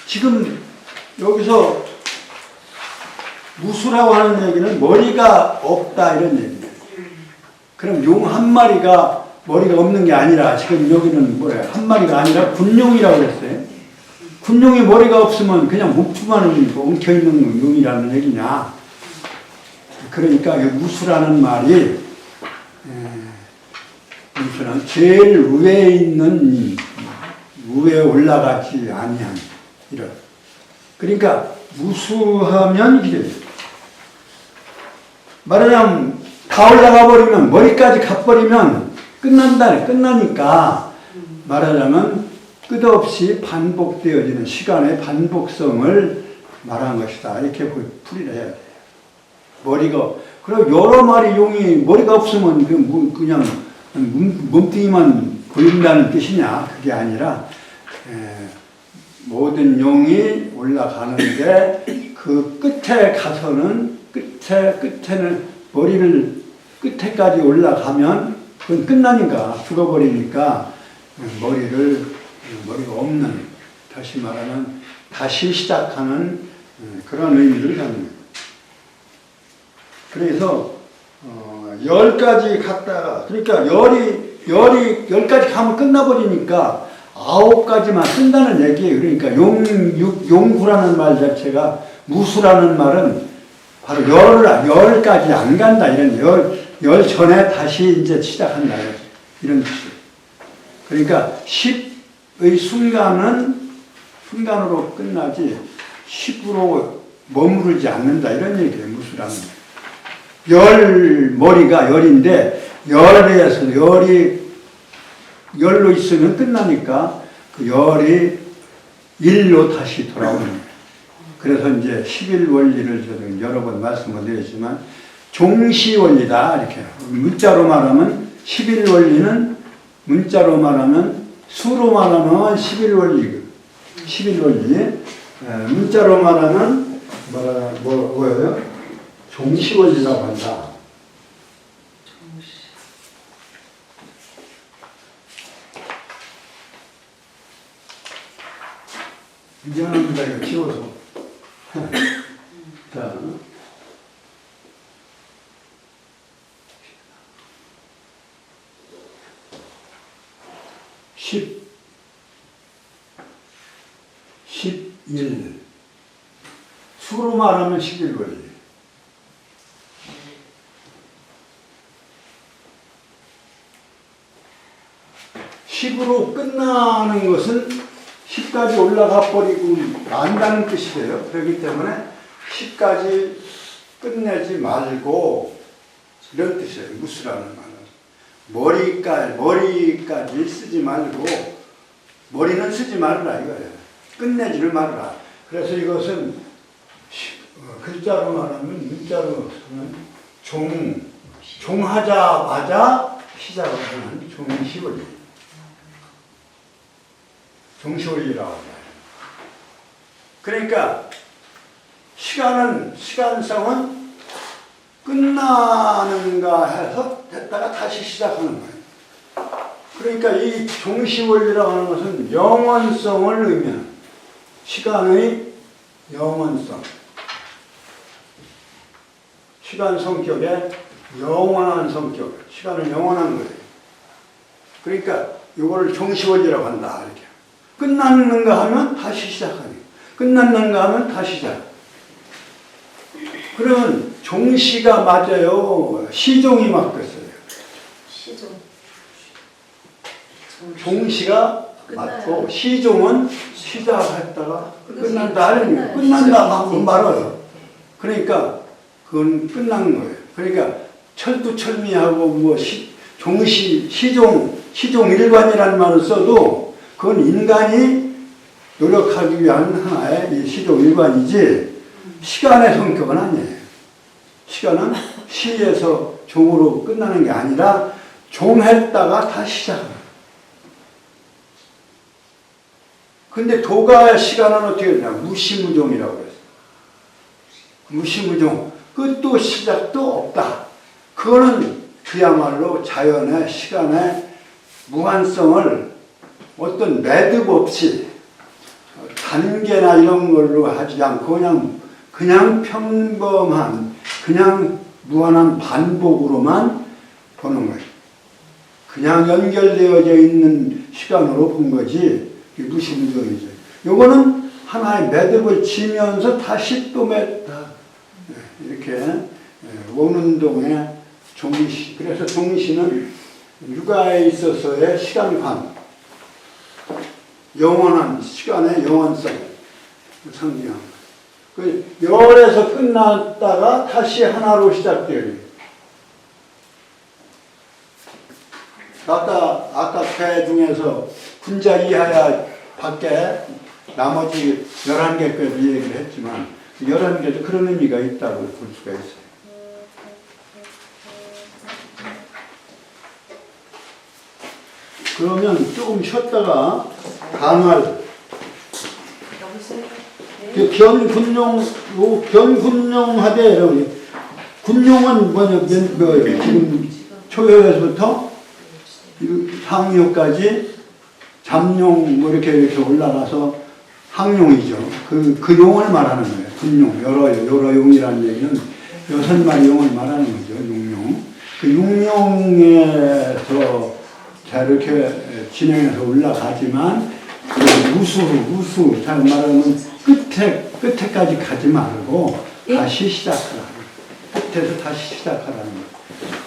지금 여기서 무수라고 하는 얘기는 머리가 없다 이런 얘기예요. 그럼 용 한 마리가 머리가 없는 게 아니라, 지금 여기는 뭐예요? 한 마리가 아니라 군용이라고 했어요. 군용이 머리가 없으면 그냥 목주만 엉켜있는 용이라는 얘기냐. 그러니까 무수라는 말이 무수는 제일 위에 있는, 위에 올라가지 아니한 이런. 그러니까 무수하면 이래. 말하자면 다 올라가 버리면, 머리까지 가버리면 끝나니까, 말하자면 끝없이 반복되어지는 시간의 반복성을 말한 것이다. 이렇게 풀이를 해야 돼요. 그리고 여러 마리 용이 머리가 없으면 그냥 몸뚱이만 보인다는 뜻이냐? 그게 아니라, 모든 용이 올라가는데 그 끝에 가서는, 끝에는 머리를 끝에까지 올라가면 그건 끝나니까, 죽어버리니까 머리가 없는, 다시 말하면 다시 시작하는 그런 의미를 갖는 거예요. 그래서 10가지 갔다가, 그러니까 열이 10가지 가면 끝나버리니까 9가지만 쓴다는 얘기예요. 그러니까 용구라는 말 자체가, 무수라는 말은 바로 10까지 안 간다, 이런 열 전에 다시 이제 시작한다, 이런 뜻이에요. 그러니까 10의 순간으로 끝나지 10으로 머무르지 않는다, 이런 얘기예요. 무수라는 머리가 열인데, 열에서 열로 있으면 끝나니까 그 열이 일로 다시 돌아오는 거예요. 그래서 이제 11 원리를 저는 여러 번 말씀을 드렸지만 종시원리다, 이렇게. 문자로 말하면 11 원리는, 문자로 말하면, 수로 말하면 11 원리, 11 원리. 문자로 말하면 뭐예요? 종시원리라고 한다. 미안합니다. 이거 지워서. 자. 11. 수로 말하면 11원리. 10으로 끝나는 것은 10까지 올라가 버리고 만다는 뜻이 돼요. 그렇기 때문에 10까지 끝내지 말고 이런 뜻이에요. 무수라는 말은. 머리까지 쓰지 말고 머리는 쓰지 말라 이거예요. 끝내지를 말라. 그래서 이것은 글자로 말하면 문자로 하면 종하자마자 시작을 하는 종시원리. 종시원리라고 해요. 그러니까 시간성은 끝나는가 해서 됐다가 다시 시작하는 거예요. 그러니까 이 종시원리라고 하는 것은 영원성을 의미하는 시간의 영원성. 시간 성격의 영원한 성격. 시간은 영원한 거예요. 그러니까 이거를 종시원리라고 한다. 이렇게. 끝났는가 하면 다시 시작하는. 끝났는가 하면 다시 시작. 그러면 종시가 맞아요. 시종이 맞겠어요. 시종. 종시가 맞고 시종은 시작했다가 끝난다 하는 거예요. 끝나요. 끝난다 하고 말아요. 그러니까 그건 끝난 거예요. 그러니까 철두철미하고 뭐 시종 일관이라는 말을 써도 그건 인간이 노력하기 위한 하나의 이 시종 일관이지 시간의 성격은 아니에요. 시간은 시에서 종으로 끝나는 게 아니라 종했다가 다시 시작합니다. 근데 도가의 시간은 어떻게 되냐? 무시무종이라고 그랬어요. 무시무종. 끝도 시작도 없다. 그거는 그야말로 자연의 시간의 무한성을 어떤 매듭 없이 단계나 이런 걸로 하지 않고 그냥 평범한 그냥 무한한 반복으로만 보는 거예요. 그냥 연결되어져 있는 시간으로 본 거지 무시무종이죠. 요거는 하나의 매듭을 지면서 다시 또 맺다. 이렇게 오는 동에 종시. 그래서 종시는 육아에 있어서의 시간관, 영원한 시간의 영원성 상징합니다. 그 열에서 끝났다가 다시 하나로 시작돼요. 아까 배 중에서 군자 이하야 밖에 나머지 11개까지 얘기를 했지만 11개도 그런 의미가 있다고 볼 수가 있어요. 그러면 조금 쉬었다가 강할 견군용하되 여러분 군용은 뭐예요? 지금 초여에서부터 상용까지 잠용 뭐 이렇게 올라가서 항용이죠. 그 용을 말하는 거예요. 군용 여러 용이라는 얘기는 6마리 용을 말하는 거죠. 용용. 그 용용에서 자 이렇게 진행해서 올라가지만 그 무수 잘 말하면 끝에까지 가지 말고 다시 시작하라. 끝에서 다시 시작하라는 거.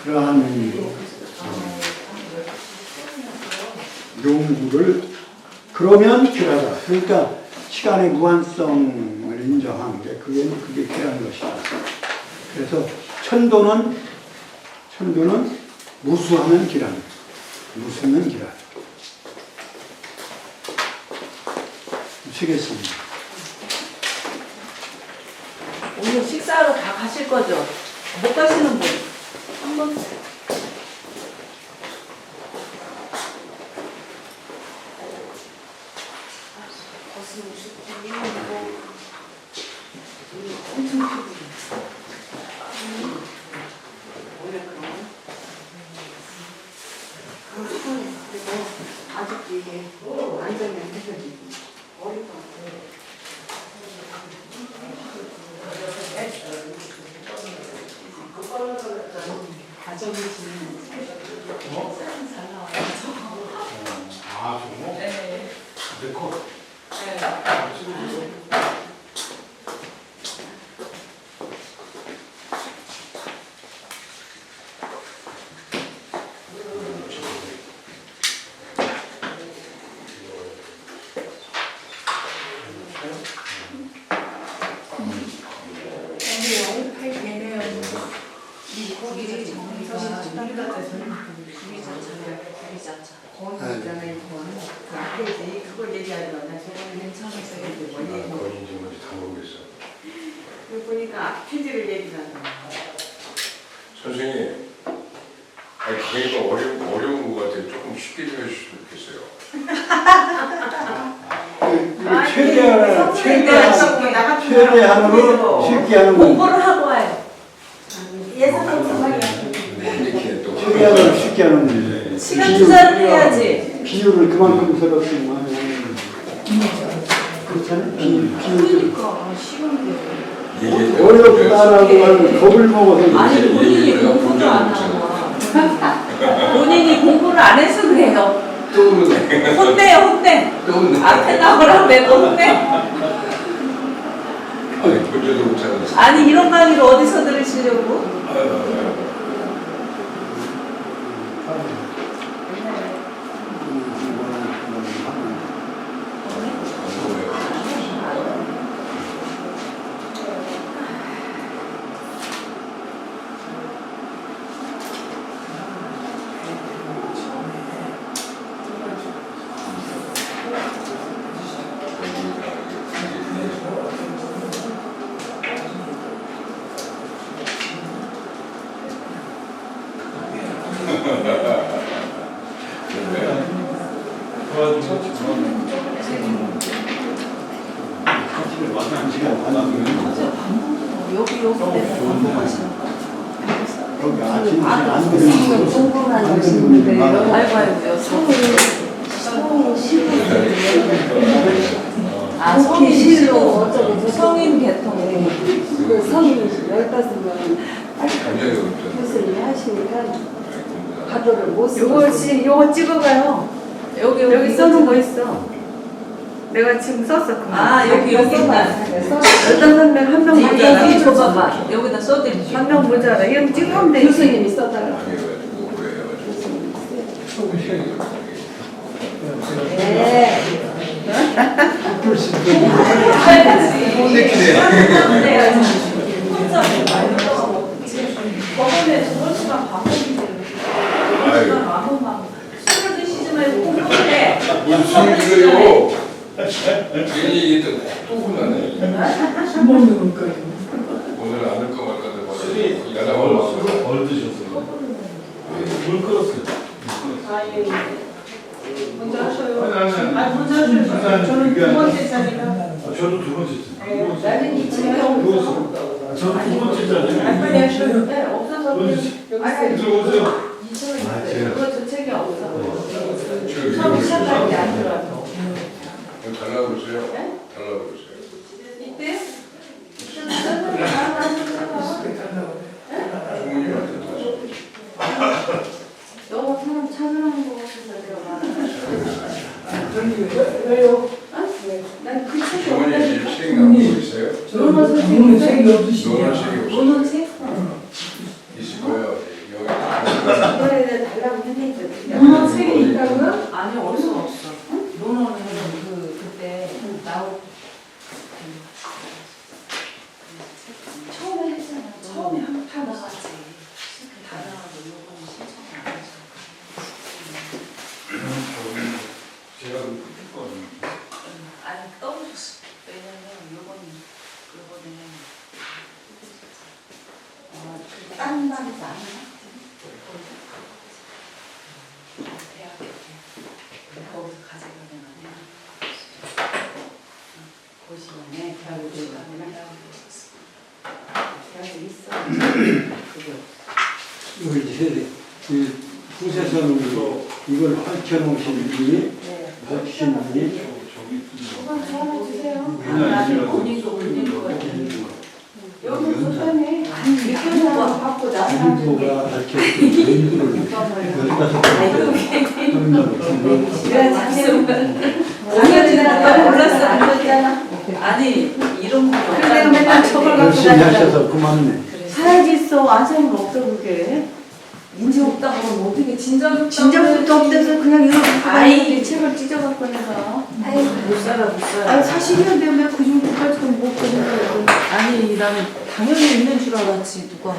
그러한 의미로 용구를 그러면 귀하다. 그러니까 시간의 무한성을 인정하는 게 그게 귀한 것이다. 그래서 천도는 무수하면 귀하다. 무수면 귀하다. 쉬겠습니다. 오늘 식사하러 다 가실 거죠? 못 가시는 분? 한번 아직도 이게 완전히 안 되거든요. 가정이 지는 잘 나와요. 아, 정말? 네. 내 거. 건 있잖아요. 그 앞에지 그걸 얘기하지 마. 나 저번에 맨 처음에서 얘기 뭐니? 건인지 뭔지 다 모르겠어. 그 보니까 편지를 얘기하잖아. 선생님, 아니 그러니까 어려운 것 같아요. 조금 쉽게 좀 해주시면 좋겠어요. 최대한으로 쉽게 하는 거. 공부를 하고 와요. 이렇게 또 최대한으로 쉽게 하는 거지. 시간 투자를 해야지. 비율을 그만큼 서럽지만 그렇잖아요. 비율. 그러니까 시간이 이게 어렵다라고 하는 겁을 먹어서 아니 본인이 공부도 안 하고 본인이 공부를 안 해서 그래요. 또 오르네. 혼내요 혼내. 또 오르네. 앞에 나오라고 내가 혼내. 아니 본전도 못 찾았어. 아니 이런 강의를 어디서 들으시려고? 여기 때문에 반복하시는 거. 여기 아침에 안 그러는 공부하는 것인데요. 아이고 아이고요. 아 성인 실로 어쩌고 성인 계통. 그 성인 15명 굉장히 어렵죠. 교수님이 하시니까 가도를 못 쓰고 요거 찍어봐요. 여기 써놓은 거 있어. 내가 지금 썼어. 그만. 아 여기 있다. 15명 한 명 여기 모자라. 줘봐봐. 여기다 써드리죠. 한 명 모자라. 이름 찍으면 되지. 교수님이 써달라. 많이 해가지고 오래 해가지고. 네. 저번에 저번 시간 바꿨는데 아유. 술을 드시지 말고 공부를 해. 무슨 소리예요? 괜히 이게 또 혼나네. 오늘 안 할까 말까 봐서 야당을 왔어요. 뭘 드셨어요? 물 끓었어요. 먼저 하셔요. 아니, 먼저 하셔요. 저는 두 번째 자리가. 저도 두 번째 잖아요. 나는 이 집에 없어. 저도 두 번째 잖아요. 빨리 하셔요. 네, 없어서 아니, 들어오세요. 그거 저 책이 없어. 저기 처음 시작할 때 안 들어와서. 달라고 그러세요? 달라고 그러세요. 이때? 주문님한테 다시. 너무 사람 차별하는 거 같아서 내가 말하는 왜요? 난그 책이 주문님 지금 책 나오고 있어요? 논어 선생님 책이 논어 책이 없어요. 논어 책? 있을 거예요. 여기. 이거에 달라고 했는데 논어 책이 있다고요? 아니 어디서 없어. 논어는 그때 나오 처음에 했잖아. 처음에 한번 다 나갔지. 다 나가고 요거는 신청 안 해서. 제가 했거든요. 아니 떨어졌어. 왜냐면 요거는 다른 말이 많아. 대학교 때 거기서 가져가면 안 돼. 그 시간에 대학을 들어가면 대학에 있어. 그게 이거 이제 그 후세선으로 이걸 밝혀놓으신 분이 밝히신 분이 그건 전화 주세요. 아니 본인도 올린 거예요. 여기 좋다네. 육교사 받고 나서 일부가 밝혀진 인물을 15가지 내가 작년 당연히 몰랐어. 안 됐잖아. 아니 이런 거 그래 내가 맨날 저걸 갖고 열심히 다녔잖아. 하셔서 고맙네. 사라졌어. 안성은 없어 그게. 인지 없다 그러면 어떻게 진작에 진작부터 없대서 그냥 이거 갖고 아이. 다니는데 책을 찢어갖고 내가. 아이고. 못 살아 못 살아. 아니 40년 되면 그 정도까지도 못 보는 거야. 아니 나는 당연히 있는 줄 알았지 누가.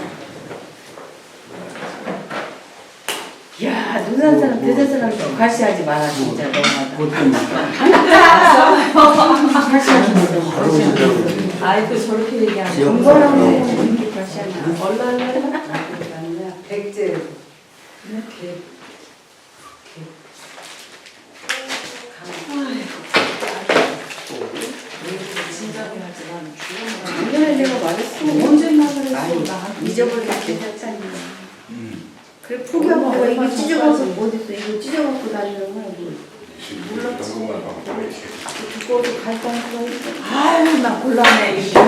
부산 사람, 대전 사람 과시하지 마라 진짜 너무하다. 그것 때문에 아이 또 저렇게 얘기하면 지역 공부하라고 사람. 이렇게 과시하냐. 얼른 백제 이렇게 작년에 내가 말했어. 언제 말을 했어. 나 잊어버리게 괜찮잖니. 그래 포기하고 내가 이거 찢어갖고 어딨어. 이거 찢어갖고 다니는 거야. 현금만 하면 두꺼워서 갈 거니까. 아유 나 곤란해 이거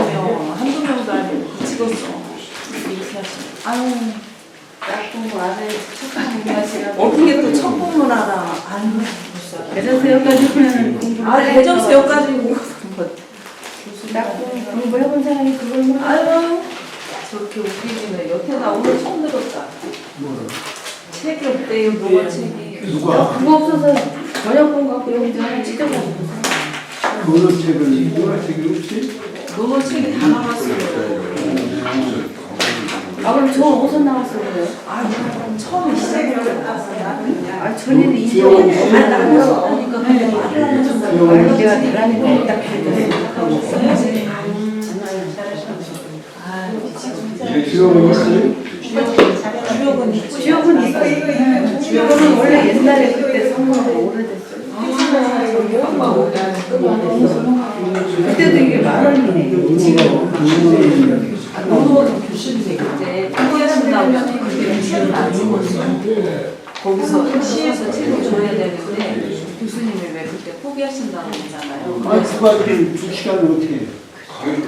한두 명도 아니고 찍었어. 아유 나쁜 거 알아야 착한 공부하시라. 어떻게 또 첫 공문 알아. 아유 대전서 여기까지는 공부를 아 대전서 여기까지 나쁜 공부해본 사람이 그걸 몰라. 아유 저렇게 웃기지네. 여태나 오늘 처음 들었다. 책이 없대요. 뭐가 책이. 나 그거 없어서 저녁본 갖고 여기 하나 찢어가지고. 문어책은 없지? 논어 책이 다 나왔어요. 아 그럼 저 어디서 나왔어 그래요? 아 처음에 시작을 아 전에는 이제는 다 나왔어. 그러니까 말로 내가 대단히 딱 주역은 있어요? 주역은 있고 주역은 있어. 주역은 원래 옛날에 그때 성공하고 오래됐어. 그때도 이게 10,000원이네. 지금. 논어 교실인데 그때 한국에서 나오면 그때 책을 안 읽었어. 거기서 시에서 책을 줘야 되는데 교수님이 왜 그때 포기하신다고 하잖아요. 아, 그거 2시간을 어떻게 해요? 강의를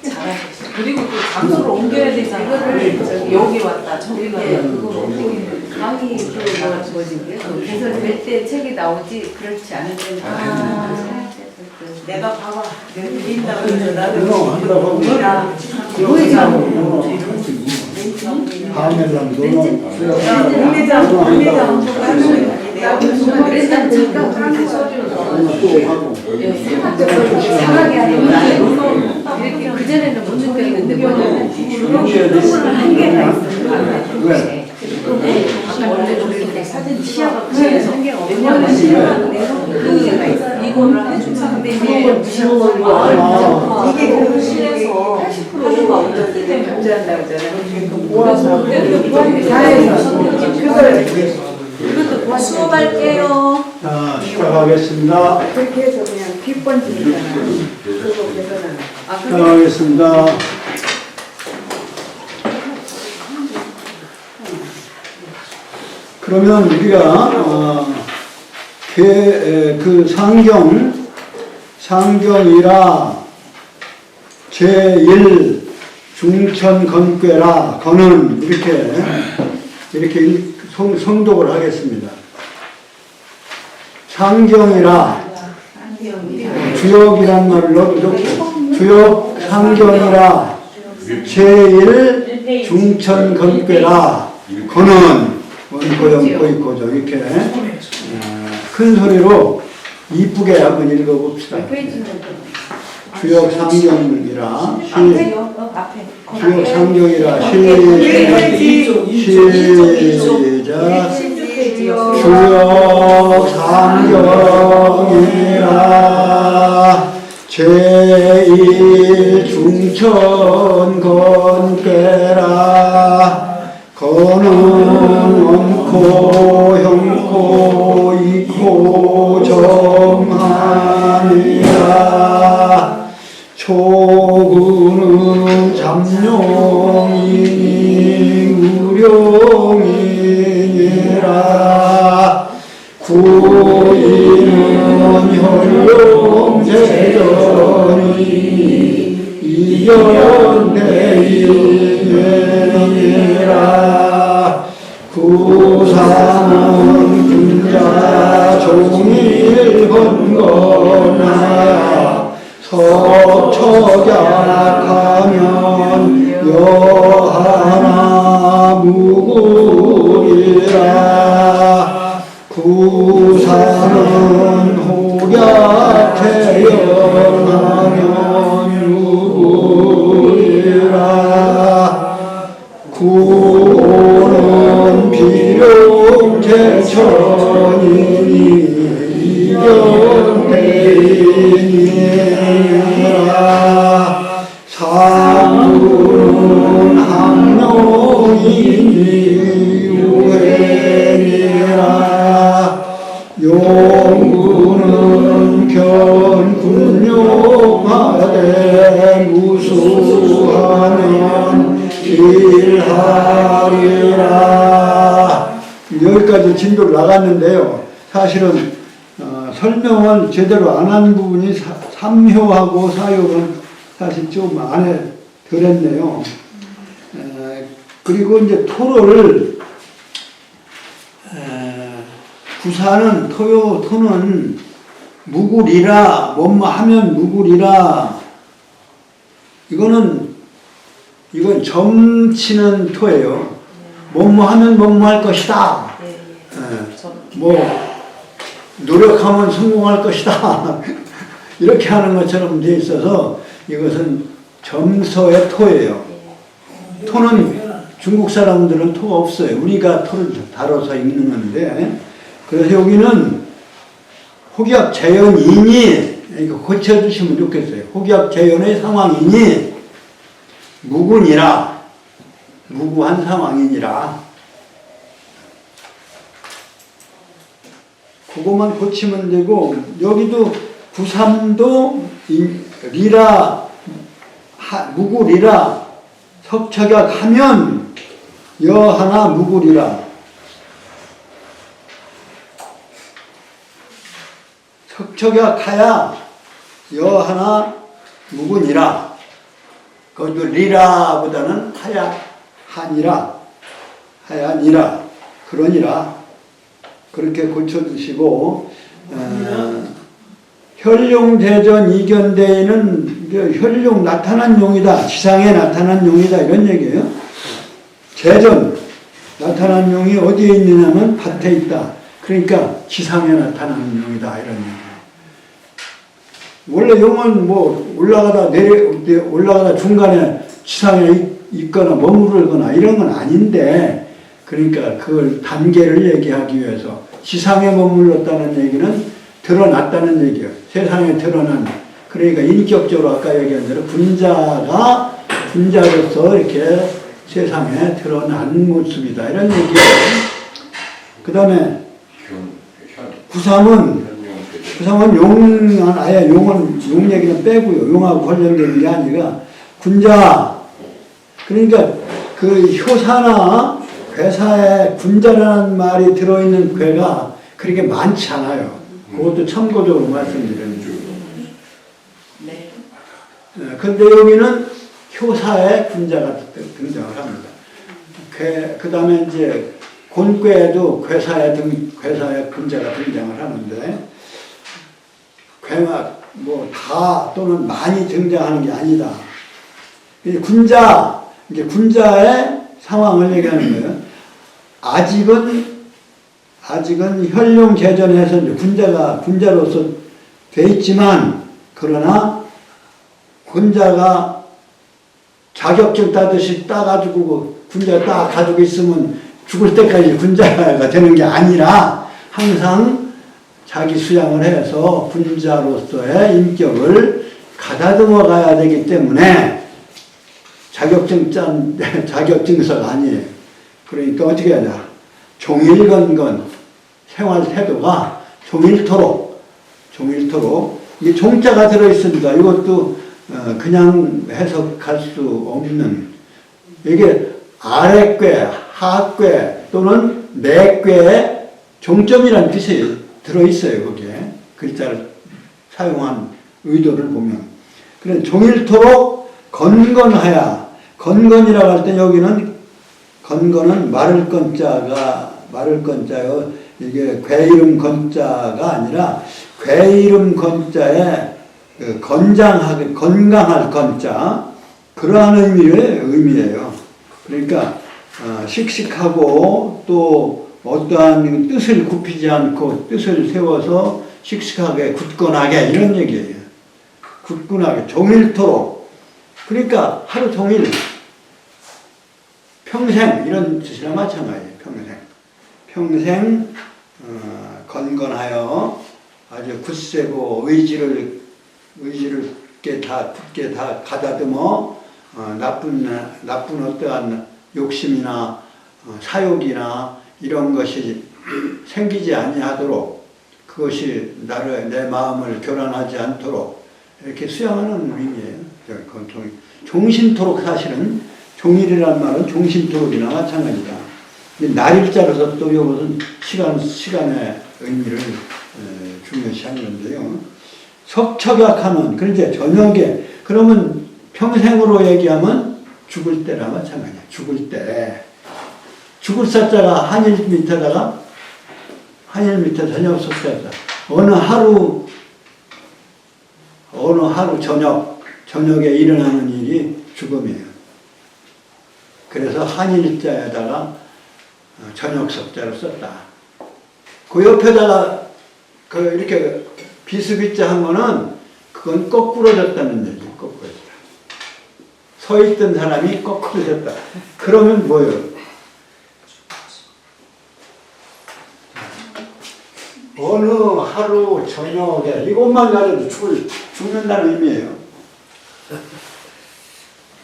잘하셨어요. 그리고 또 장소를 옮겨야 되잖아요. 저기 여기 왔다 저기 갔다 그거 어떻게 강의 그 뭐지 그래서 될 책이 나오지 그렇지 않을 때는 내가 봐봐 내가 드린다고 해서 나도 그거 한다고 하고 뭐지? 다음에 하면 국내장 내가 그래서 잠깐 그렇게 써줘서 또 하고 사각이 아니라 이렇게 그전에는 못 느꼈는데 뭐냐면 주름을 한 개가 있어. 왜? 원래 우리 사진 시야가 그래서 한개 없어. 왜냐면 그 이거를 해주자 근데 이제 이게 이게 그 실에서 80%가 없기 때문에 견제한다고 그러잖아 모아서 이것도 수업할게요. 자, 시작하겠습니다. 그렇게 해서 그냥 뒷번지잖아 그거 계산하는 시작하겠습니다. 그러면 우리가 그 상경이라 제1 중천건괴라 거는 이렇게 성독을 하겠습니다. 상경이라 주역이란 말을 넣고 주역 상경이라 제1 중천건괴라 거는 원고영고이고죠 이렇게 큰 소리로 이쁘게 한번 읽어봅시다. 주역 상경이라 주역 상경이라 시작 주역 상경이라 제1 중천건괴라 거는 원코 형코 이코 정하니라 초구는 잠룡이니 우룡이니라 구이는 혈룡제전이 이견대이니라 구사는 군자 종일건거나 석척약하면 여하나 무구리라 구사는 호약태연하면 유구리라 구오는 비룡제 대천이니 이견대니라 사구는 항로이니 유해니라 용구는 견군용하되 무수하면 일하리라. 여기까지 진도를 나갔는데요. 사실은 설명을 제대로 안 한 부분이 삼효하고 사효는 사실 좀 안에 들었네요. 그리고 이제 토를 구사는 토는 무구리라 뭐뭐 하면 무구리라 이건 점치는 토예요. 뭐뭐 하면 뭐뭐 할 것이다. 뭐 노력하면 성공할 것이다. 이렇게 하는 것처럼 돼 있어서 이것은 점서의 토예요. 토는 중국 사람들은 토가 없어요. 우리가 토를 다뤄서 읽는 건데 그래서 여기는 혹약 재연이니 이거 고쳐주시면 좋겠어요. 혹약 재연의 상황이니 무군이라 무구한 상황이니라 그것만 고치면 되고 여기도 구삼도 리라 무구리라 석척약하면 여하나 무구리라 석척약하야 여하나 무구니라 거기도 리라보다는 하야 하니라 하야니라 그러니라 그렇게 고쳐주시고 혈룡대전 이견대에는 혈룡 나타난 용이다 지상에 나타난 용이다 이런 얘기예요. 대전 나타난 용이 어디에 있느냐면 밭에 있다. 그러니까 지상에 나타나는 용이다 이런 얘기예요. 원래 용은 뭐 올라가다 중간에 지상에 있거나 머무르거나 이런 건 아닌데 그러니까 그걸 단계를 얘기하기 위해서 지상에 머물렀다는 얘기는 드러났다는 얘기예요. 세상에 드러난 그러니까 인격적으로 아까 얘기한 대로 군자로서 이렇게 세상에 드러난 모습이다 이런 얘기예요. 그 다음에 구삼은 아예 용 얘기는 빼고요. 용하고 관련된 게 아니라 군자 그러니까 그 효사나 괴사에 군자라는 말이 들어있는 괴가 그렇게 많지 않아요. 그것도 참고적으로 말씀드리는 중. 네. 근데 여기는 효사에 군자가 등장을 합니다. 그 다음에 이제 곤괴에도 괴사에 군자가 등장을 하는데 괴가 뭐 다 또는 많이 등장하는 게 아니다. 군자의 상황을 얘기하는 거예요. 아직은 혈룡제전에서 군자로서 돼 있지만 그러나 군자가 자격증 따듯이 따가지고 군자 딱 가지고 있으면 죽을 때까지 군자가 되는 게 아니라 항상 자기 수양을 해서 군자로서의 인격을 가다듬어 가야 되기 때문에 자격증서가 아니에요. 그러니까 어떻게 하냐. 종일건건 생활 태도가 종일토록 이게 종자가 들어있습니다. 이것도 그냥 해석할 수 없는 이게 아랫괴, 하괴 또는 내괴의 종점이라는 뜻이 들어있어요. 거기에 글자를 사용한 의도를 보면 그래 종일토록 건건하야 건건이라고 할 때 여기는 건건은 말을 건자요. 이게 괴 이름 건자가 아니라 괴 이름 건자에 건강할 건자 그러한 의미예요. 그러니까 씩씩하고 또 어떠한 뜻을 굽히지 않고 뜻을 세워서 씩씩하게 굳건하게 이런 얘기예요. 굳건하게 종일토록 그러니까 하루 종일 평생 이런 뜻이나 마찬가지예요. 평생 건건하여 아주 굳세고 의지를 굳게 다 가다듬어 나쁜 어떠한 욕심이나 사욕이나 이런 것이 생기지 아니하도록 그것이 내 마음을 교란하지 않도록 이렇게 수양하는 의미예요. 종신토록 사실은 종일이라는 말은 종신토록이나 마찬가지다. 날일자로서 또 이것은 시간의 의미를 중요시하는 건데요. 석척약하면 그런데 저녁에 그러면 평생으로 얘기하면 죽을 때나 마찬가지야. 죽을 때 죽을 사자가 한일 밑에다가 한일 밑에 저녁 석자다. 어느 하루 저녁에 일어나는 일이 죽음이에요. 그래서 한일자에다가 저녁 석자를 썼다. 그 옆에다가 이렇게 비스비자 한 거는 그건 거꾸로졌다는 얘기예요. 거꾸로졌다. 서 있던 사람이 거꾸로졌다. 그러면 뭐예요? 어느 하루 저녁에 이것만 가져도 죽는다는 의미예요.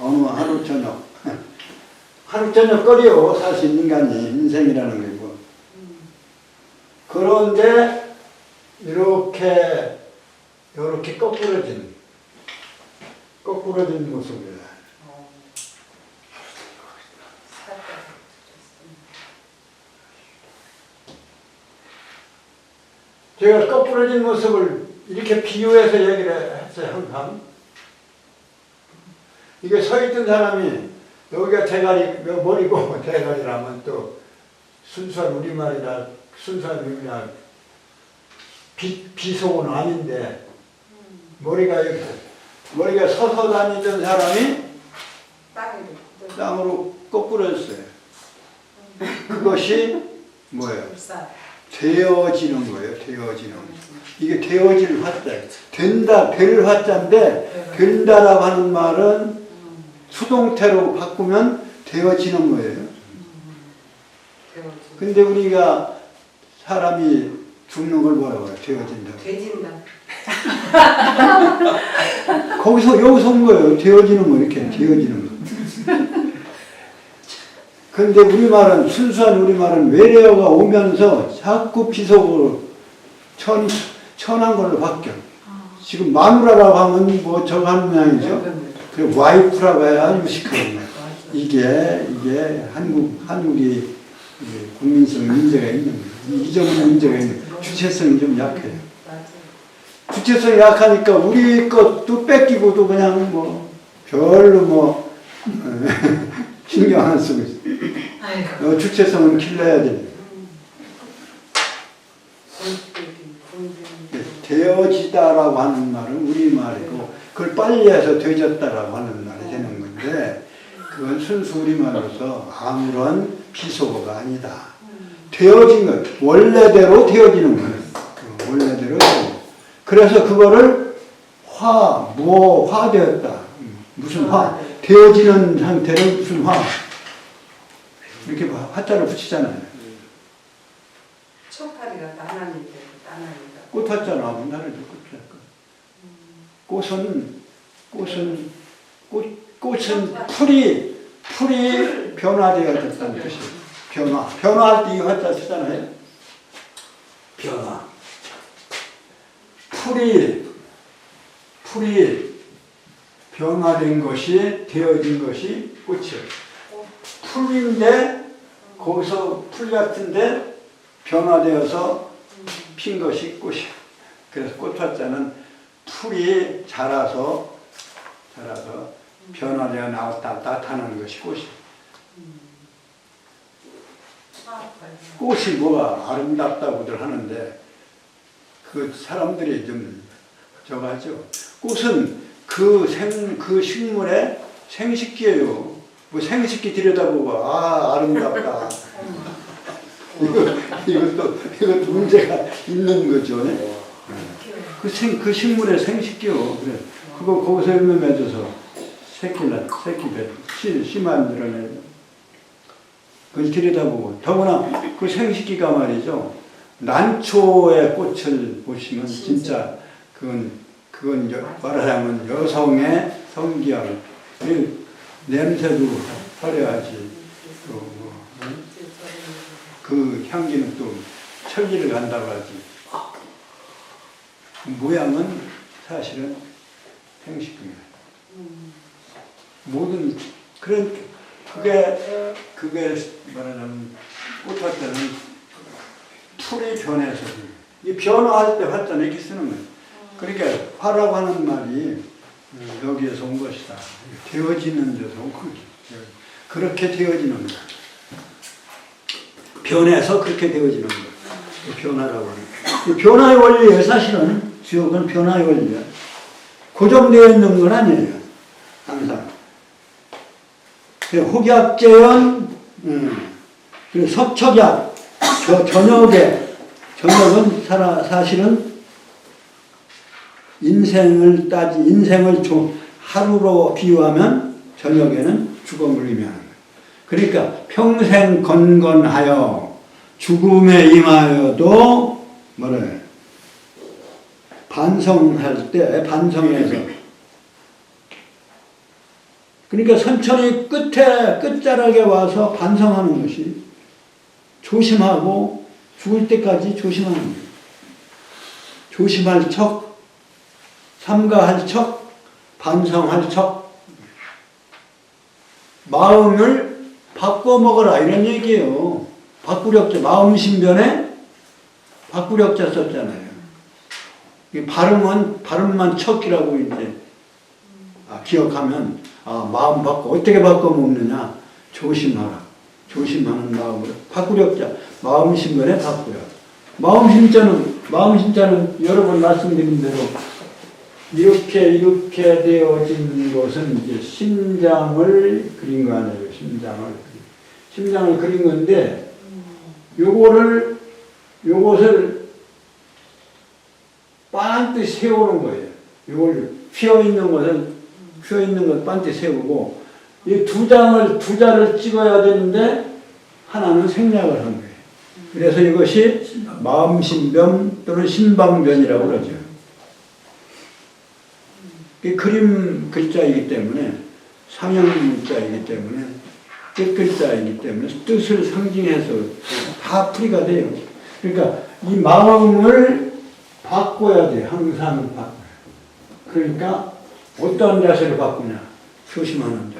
어느 하루 저녁. 하루 저녁 거리요. 사실 인간이 인생이라는 거고. 그런데 이렇게 거꾸러진 모습이에요. 제가 거꾸러진 모습을 이렇게 비유해서 얘기를 했어요. 항상 이게 서 있던 사람이 여기가 대가리, 머리고 대가리라면 또 순수한 우리말이나 순수한 의미나 비속어는 아닌데 머리가 서서 다니던 사람이 땅으로 거꾸러졌어요. 그것이 뭐예요? 되어지는 거예요. 되어지는. 이게 되어질 화자. 된다, 될 화자인데 된다라고 하는 말은 수동태로 바꾸면 되어지는 거예요. 근데 우리가 사람이 죽는 걸 뭐라고 해요? 되어진다. 돼진다. 여기서 온 거예요. 되어지는 거, 이렇게 되어지는 거. 근데 우리말은, 순수한 우리말은 외래어가 오면서 자꾸 비속어로 천한 걸로 바뀌어. 지금 마누라라고 하면 뭐 저거 하는 모양이죠. 그리고 와이프라고 해야 무식하거든요. 이게 한국이 국민성 문제가 있는 거예요. 이 점은 문제가 있는 거예요. 주체성이 좀 약해요. 주체성이 약하니까 우리 것도 뺏기고도 그냥 별로 신경 안 쓰고 있어요. 주체성은 길러야 됩니다. 되어지다라고 하는 말은 우리말이고 그걸 빨리 해서 되졌다라고 하는 말이 되는 건데 그건 순수 우리말로서 아무런 비속어가 아니다. 되어진 것, 원래대로 되어지는 거예요. 원래대로. 그래서 그거를 화되었다. 무슨 화? 되어지는 상태를 무슨 화? 이렇게 화자를 붙이잖아요. 초파리가 따나니까. 꽃 화자는 우리나라도 꽃은 풀이 변화되어졌다는 뜻이에요. 변화할 때 이 화자 쓰잖아요. 변화. 풀이 변화된 것이 되어진 것이 꽃이에요. 풀인데 거기서 풀 같은데 변화되어서 핀 것이 꽃이에요. 그래서 꽃화자는 풀이 자라서 변화되어 나타나는 것이 꽃이에요. 꽃이 뭐가 아름답다고들 하는데 그 사람들이 좀 저거 하죠. 꽃은 그 식물의 생식기예요. 생식기 들여다보고 아름답다. 이것도 문제가 있는 거죠. 그 식물의 생식기요. 그래. 그거 거기서 열매 맺어서 씨 만들어내죠. 그걸 들여다보고 더구나 그 생식기가 말이죠. 난초의 꽃을 보시면 진짜 그건 말하자면 여성의 성기약. 냄새도 화려하지. 그 향기는 또 천리를 간다고 하지. 모양은 사실은 생식기입니다. 모든 그게 말하자면 꽃 할 때는 풀이 변해서 이 변화할 때 화자는 이렇게 쓰는 거예요. 그러니까 화라고 하는 말이 여기에서 온 것이다. 되어지는 데서 온 거죠. 그렇게 되어지는 거다. 변해서 그렇게 되어지는 거예요. 변화라고 하는 거예요. 변화의 원리에 사실은 지옥은 변화의 원리야. 고정되어 있는 건 아니에요. 항상. 혹약재현, 그리고 석척약, 저녁은 사실은 인생을 하루로 비유하면 저녁에는 죽음을 의미하는 거예요. 그러니까 평생 건건하여 죽음에 임하여도 뭐래? 반성할 때 반성해서 그러니까 천천히 끝자락에 와서 반성하는 것이 조심하고 죽을 때까지 조심하는 거예요. 조심할 척, 삼가할 척, 반성할 척, 마음을 바꿔 먹어라 이런 얘기예요. 바꾸력자, 마음신변에 바꾸력자 썼잖아요. 발음만 척이라고 이제 기억하면 마음 바꿔 어떻게 바꿔 먹느냐 조심하라. 조심하는 마음으로 바꾸력자 마음신변에 바꾸려. 마음신자는 여러 번 말씀드린 대로 이렇게 되어진 것은 이제 심장을 그린 거 아니에요. 심장을 그린 건데 요것을 빤듯 세우는 거예요. 요걸 휘어 있는 것 빤듯 세우고 이 두 자를 찍어야 되는데 하나는 생략을 한 거예요. 그래서 이것이 마음신변 또는 신방변이라고 그러죠. 그림 글자이기 때문에 상형 문자이기 때문에 뜻글자이기 때문에 뜻을 상징해서 다 풀이가 돼요. 그러니까 이 마음을 바꿔야 돼. 항상 바꿔요. 그러니까 어떤 자세를 바꾸냐? 조심하는 자.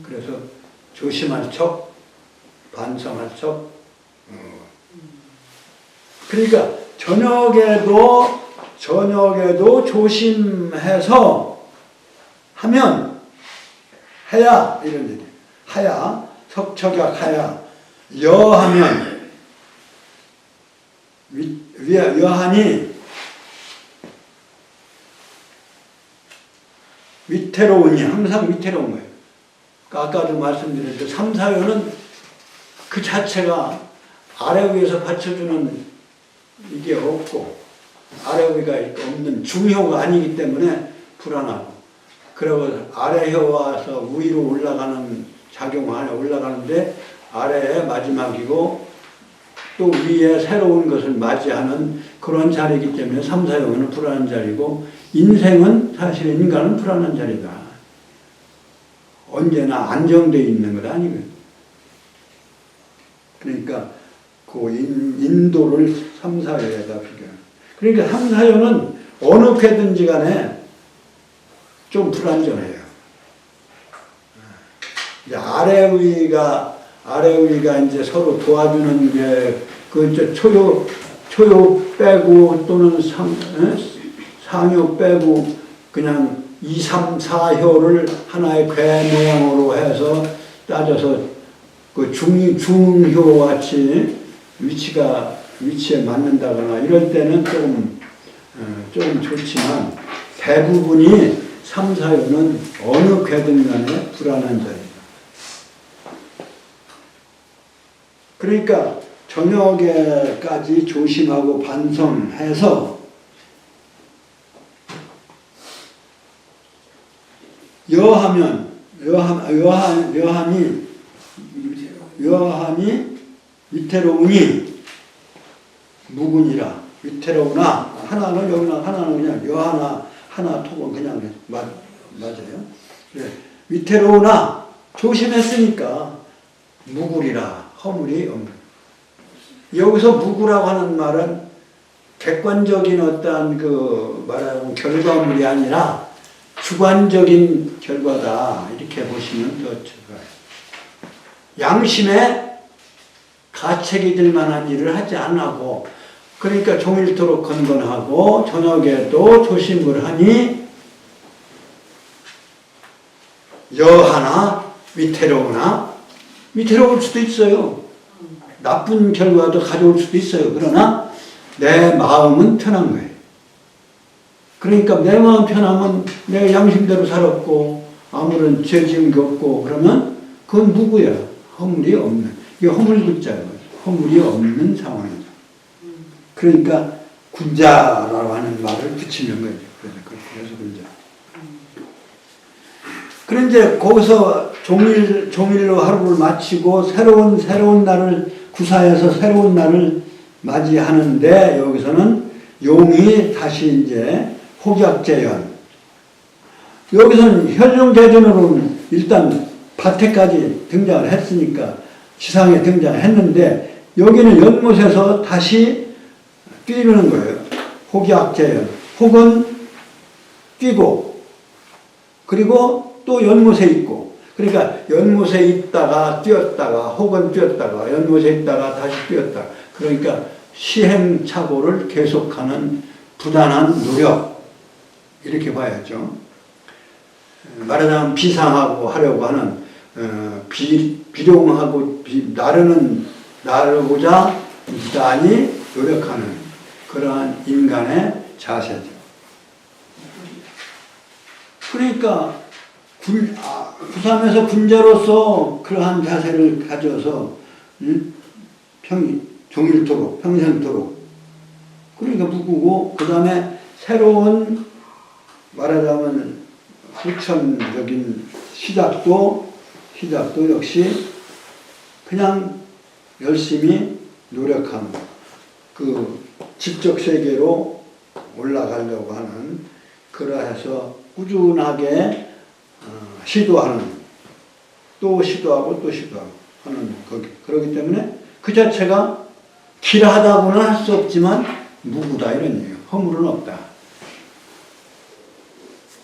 그래서 조심할 척, 반성할 척. 그러니까 저녁에도 조심해서 하면 해야 이런 얘기. 하야 석척약 하야 여하면 여하니 위태로우니 항상 위태로운 거예요. 아까도 말씀드렸죠. 3, 4요는 그 자체가 아래 위에서 받쳐주는 이게 없고 아래 위가 없는 중효가 아니기 때문에 불안하고 그리고 아래 혀 와서 위로 올라가는 작용 안에 올라가는데 아래에 마지막이고 또 위에 새로운 것을 맞이하는 그런 자리이기 때문에 3, 4요는 불안한 자리고 인생은 사실 인간은 불안한 자리다. 언제나 안정되어 있는 것 아니거든. 그러니까 그 인도를 3, 4요에다 비교해요. 그러니까 3, 4요는 어느 패든지 간에 좀 불안정해요. 이제 아래 위가 이제 서로 도와주는 게 그 이제 초요 빼고 또는 상요 빼고 그냥 2, 3, 4효를 하나의 궤 모양으로 해서 따져서 그 중효 같이 위치에 맞는다거나 이럴 때는 조금 좋지만 대부분이 3, 4요는 어느 궤든 간에 불안한 자리다. 그러니까 저녁에까지 조심하고 반성해서 여하니 여하니 위태로우니 무군이라. 위태로우나 하나는 여기나 하나는 그냥 여하나 하나 톡은 그냥 맞아요. 그래. 위태로우나 조심했으니까 무구리라. 허물이 없는. 여기서 무구라고 하는 말은 객관적인 어떠한 말하자면 결과물이 아니라 주관적인 결과다. 이렇게 보시면 더 좋아요. 양심에 가책이 될 만한 일을 하지 않고, 그러니까 종일토록 건건하고 저녁에도 조심을 하니 여하나 위태로울 수도 있어요. 나쁜 결과도 가져올 수도 있어요. 그러나 내 마음은 편한 거예요. 그러니까 내 마음 편하면 내가 양심대로 살았고 아무런 죄 지은 게 없고 그러면 그건 누구야? 허물이 없는. 이게 허물굿자예요. 허물이 없는 상황이죠. 그러니까 군자라고 하는 말을 붙이는 거죠. 그래서 군자. 그런 이제 거기서 종일로 하루를 마치고 새로운 날을 구사해서 새로운 날을 맞이하는데 여기서는 용이 다시 이제 혹약재현. 여기서는 현룡대전으로는 일단 밭에까지 등장을 했으니까 지상에 등장했는데 여기는 연못에서 다시 뛰는 거예요. 혹약재현. 혹은 뛰고 그리고 또 연못에 있고 그러니까 연못에 있다가 뛰었다가 혹은 뛰었다가 연못에 있다가 다시 뛰었다가 그러니까 시행착오를 계속하는 부단한 노력 이렇게 봐야죠. 말하자면 비상하고 하려고 하는 비룡하고 나르고자 부단히 노력하는 그러한 인간의 자세죠. 그러니까 부삼에서 군자로서 그러한 자세를 가져서 종일토록 평생토록 그러니까 무구고 그 다음에 새로운 말하자면 후천적인 시작도 역시 그냥 열심히 노력한 그 지적 세계로 올라가려고 하는 그러해서 꾸준하게 시도하는 또 시도하고 또 시도하고 하는 거기 그렇기 때문에 그 자체가 길하다고는 할 수 없지만 무구다 이런 얘기예요. 허물은 없다.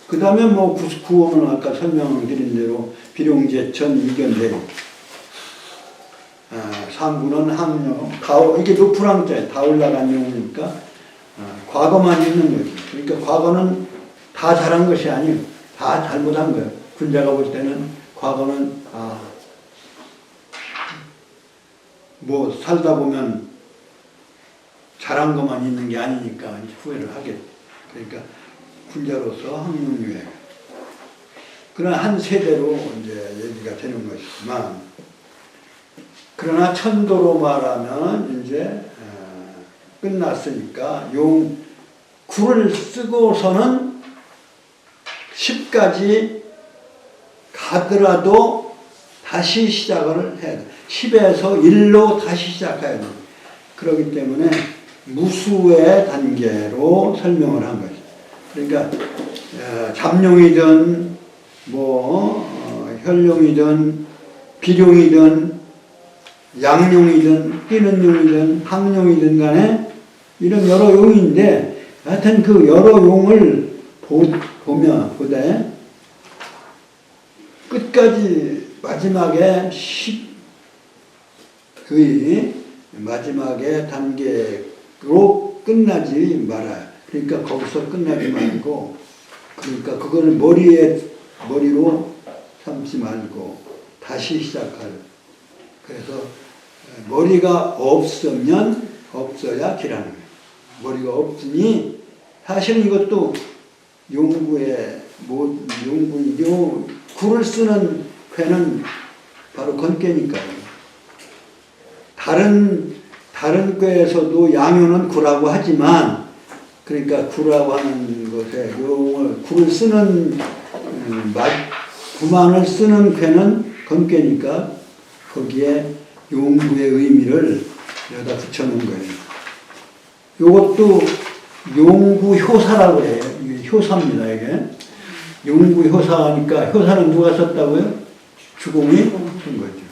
그 다음에 뭐 구원은 아까 설명드린 대로 비룡제천 이견대로 3구는 항요 이게 높은 항자에 다 올라간 용이니까 과거만 있는 거죠. 그러니까 과거는 다 잘한 것이 아니에요. 다 잘못한 거예요. 군자가 볼 때는 과거는 뭐 살다 보면 잘한 것만 있는 게 아니니까 후회를 하겠죠. 그러니까 군자로서 항용유예. 그러나 한 세대로 이제 얘기가 되는 것이지만, 그러나 천도로 말하면 이제 끝났으니까 구를 쓰고서는 10까지 가더라도 다시 시작을 해야 돼. 10에서 1로 다시 시작해야 돼. 그렇기 때문에 무수의 단계로 설명을 한 거죠. 그러니까 잠룡이든 혈룡이든 비룡이든 양룡이든 뛰는 용이든 항룡이든 간에 이런 여러 용인데 하여튼 그 여러 용을 보되 끝까지 마지막에 10의 마지막에 단계로 끝나지 말아요. 그러니까 거기서 끝나지 말고 그러니까 그거를 머리로 삼지 말고 다시 시작할. 그래서 머리가 없어야 길하는 거예요. 머리가 없으니 사실은 이것도 구를 쓰는 괴는 바로 건괴니까요. 다른 꾀에서도 양효는 구라고 하지만 그러니까 구라고 하는 것에 구를 쓰는 구만을 쓰는 괴는 건괴니까 거기에 용구의 의미를 여기다 붙여놓은 거예요. 요것도 용구효사라고 그래요. 이게 효사입니다, 이게. 용구효사니까, 효사는 누가 썼다고요? 주공이 쓴 거죠.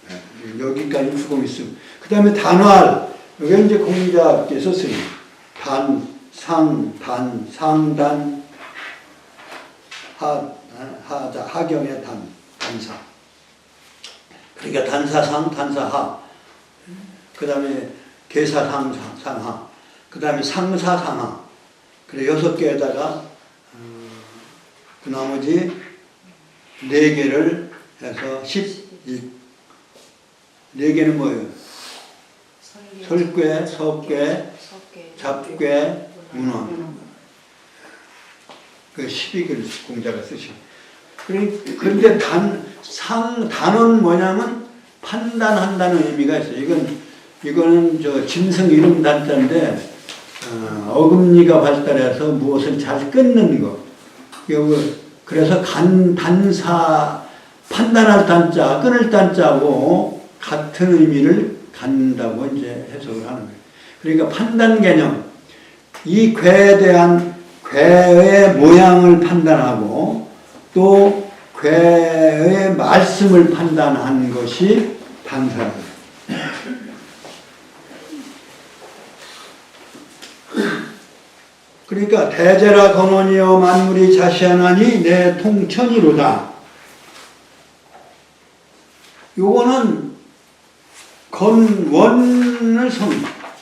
네, 여기까지 주공이 쓰고. 그 다음에 단활. 여기 이제 공자께서 쓰는 단, 상, 단, 상단, 하자, 하경의 단사. 그러니까 단사상, 단사하. 그 다음에 계사상하. 그 다음에 상사상하. 그래 6개에다가 그 나머지 4개를 해서 4개는 뭐예요? 설괴, 석괴, 잡괴, 문헌. 그 12글 공자가 쓰신. 그런데 단은 뭐냐면 판단한다는 의미가 있어요. 이거는 저 짐승 이름 단자인데, 어금니가 발달해서 무엇을 잘 끊는 거. 그래서 단사, 판단할 단자, 끊을 단자하고 같은 의미를 갖는다고 이제 해석을 하는 거예요. 그러니까 판단 개념. 이 괴에 대한 괴의 모양을 판단하고 또 괴의 말씀을 판단한 것이 단사예요. 그러니까 대제라 건원이여 만물이 자시하나니 내 통천이로다. 요거는 건원을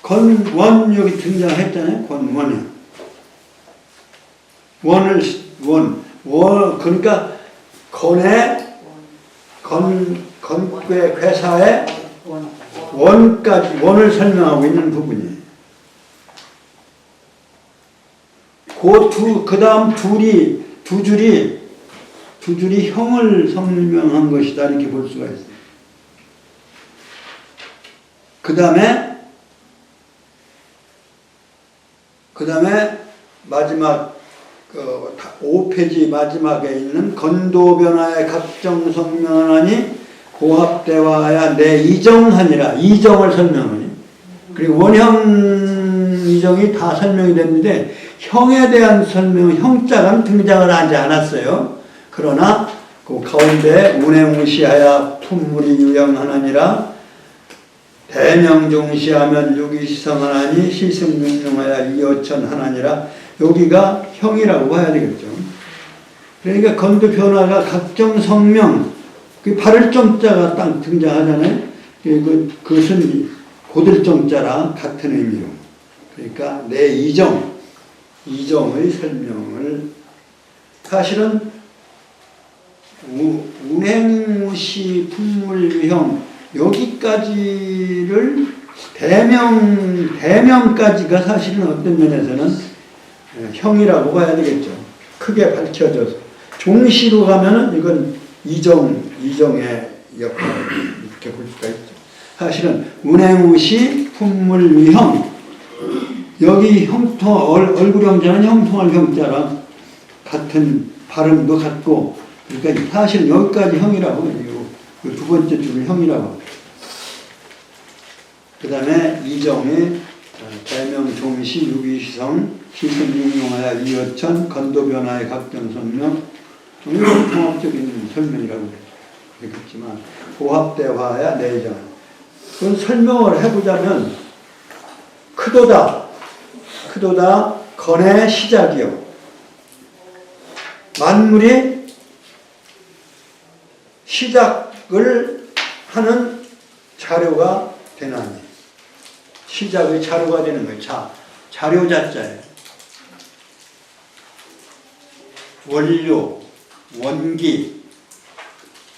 건원 여기 등장했잖아요. 건원이. 그러니까 건괴 괴사의 원까지, 원을 설명하고 있는 부분이에요. 그 다음 두 줄이 형을 설명한 것이다. 이렇게 볼 수가 있어요. 그 다음에 마지막 5페이지 마지막에 있는 건도변화의 각정성명하니 고합대화야 내 이정하니라. 이정을 설명하니. 그리고 원형 이정이 다 설명이 됐는데 형에 대한 설명은 형자가 등장을 하지 않았어요. 그러나 그 가운데 운행무시하야 품물이 유양하나니라. 대명종시하면 유기시성하나니 시승육룡하야 이어천하나니라. 여기가 형이라고 봐야 되겠죠. 그러니까 건도변화가 각정성명, 그 발을정자가 딱 등장하잖아요. 그것은 고들정자랑 같은 의미로. 그러니까 내 이정의 설명을, 사실은 운행무시 품물유형 여기까지를 대명까지가 사실은 어떤 면에서는 형이라고 봐야 되겠죠. 크게 밝혀져서. 종시로 가면은 이건 이정의 역할을 이렇게 볼 수가 있죠. 사실은 운행무시 품물유형, 여기 얼굴형자는 형통할 형자랑 같은 발음도 같고, 그러니까 사실은 여기까지 형이라고, 두 번째 줄은 형이라고. 그 다음에 이정의 대명, 종시, 유기시성, 시승육룡하야 이어천, 건도변화의 각정성명, 이런 통합적인 설명이라고 그랬지만 고합대화야 내정. 그건 설명을 해보자면 크도다 건의 시작이요. 만물이 시작을 하는 자료가 되나니. 시작의 자료가 되는 거예요. 자료 자자예요. 원료, 원기,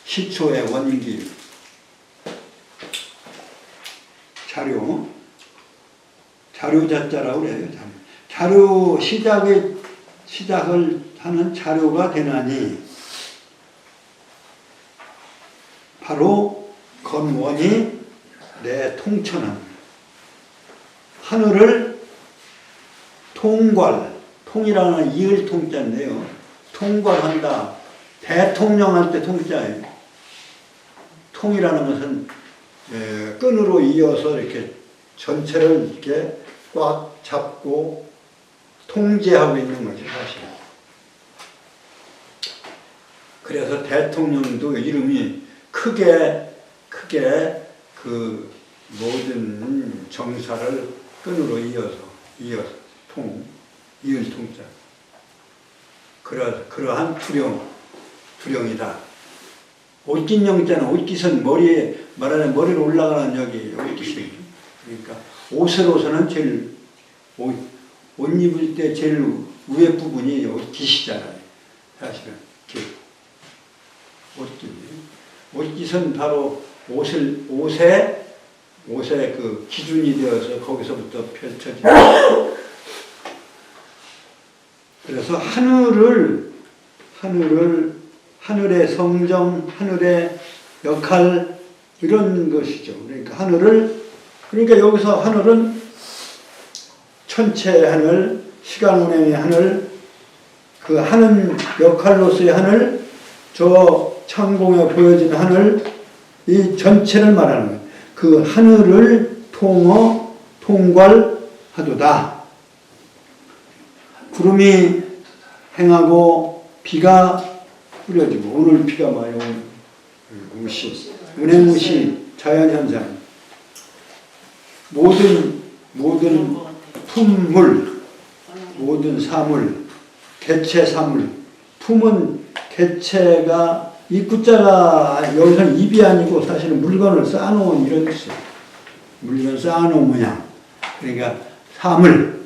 시초의 원기, 자료 자자라고 그래요. 자료 시작을 하는 자료가 되나니 바로 건원이 내 통천한 하늘을 통이라는 이을 통자인데요. 통괄한다. 대통령할 때 통자예요. 통이라는 것은 끈으로 이어서 이렇게 전체를 이렇게 꽉 잡고 통제하고 있는 거죠, 사실. 그래서 대통령도 이름이 크게 그 모든 정사를 끈으로 이어서 이을 통자. 그러한 투령이다. 옷깃 영자는 옷깃은 머리에 말하자면 머리로 올라가는 여기 옷깃이. 그러니까 옷으로서는 제일 옷 입을 때 제일 위에 부분이 옷깃이잖아요. 사실은 옷깃. 옷깃은 바로 옷의 그 기준이 되어서 거기서부터 펼쳐집니다. 그래서 하늘의 성정, 하늘의 역할 이런 것이죠. 그러니까 여기서 하늘은 천체의 하늘, 시간 운행의 하늘, 그 하는 역할로서의 하늘, 저 창공에 보여진 하늘, 이 전체를 말하는 거예요. 그 하늘을 통괄하도다. 구름이 행하고 비가 뿌려지고, 오늘 비가 많이 무시, 은행무시, 자연현상, 모든 품물, 모든 사물, 개체사물, 품은 개체가 이 구자가 여기서는 입이 아니고 사실은 물건을 쌓아놓은 이런 뜻이에요. 물건 쌓아놓은 모양. 그러니까 사물,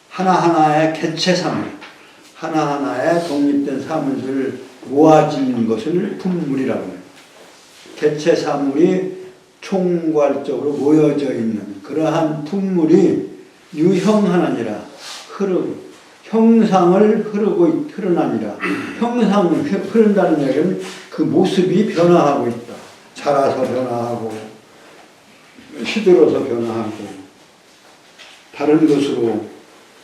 하나하나의 개체사물, 하나하나의 독립된 사물들을 모아진 것을 품물이라고 해요. 개체사물이 총괄적으로 모여져 있는 그러한 품물이 유형하나니라 형상을 흐르나니라. 형상을 흐른다는 얘기는 그 모습이 변화하고 있다. 자라서 변화하고 시들어서 변화하고 다른 것으로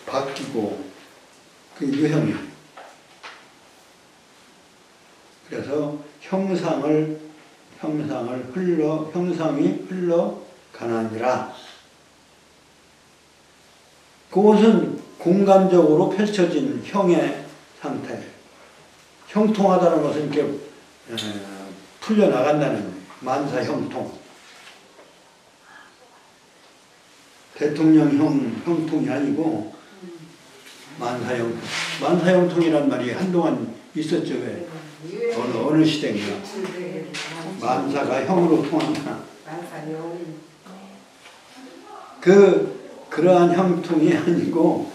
바뀌고 그 유형이에요. 그래서 형상이 흘러가나니라. 그것은 공간적으로 펼쳐진 형의 상태. 형통하다는 것은 이렇게 풀려나간다는 거예요. 만사형통. 대통령 형통이 아니고 만사형통. 만사형통이란 말이 한동안 있었죠. 왜? 어느 시대인가. 만사가 형으로 통한다. 그러한 형통이 아니고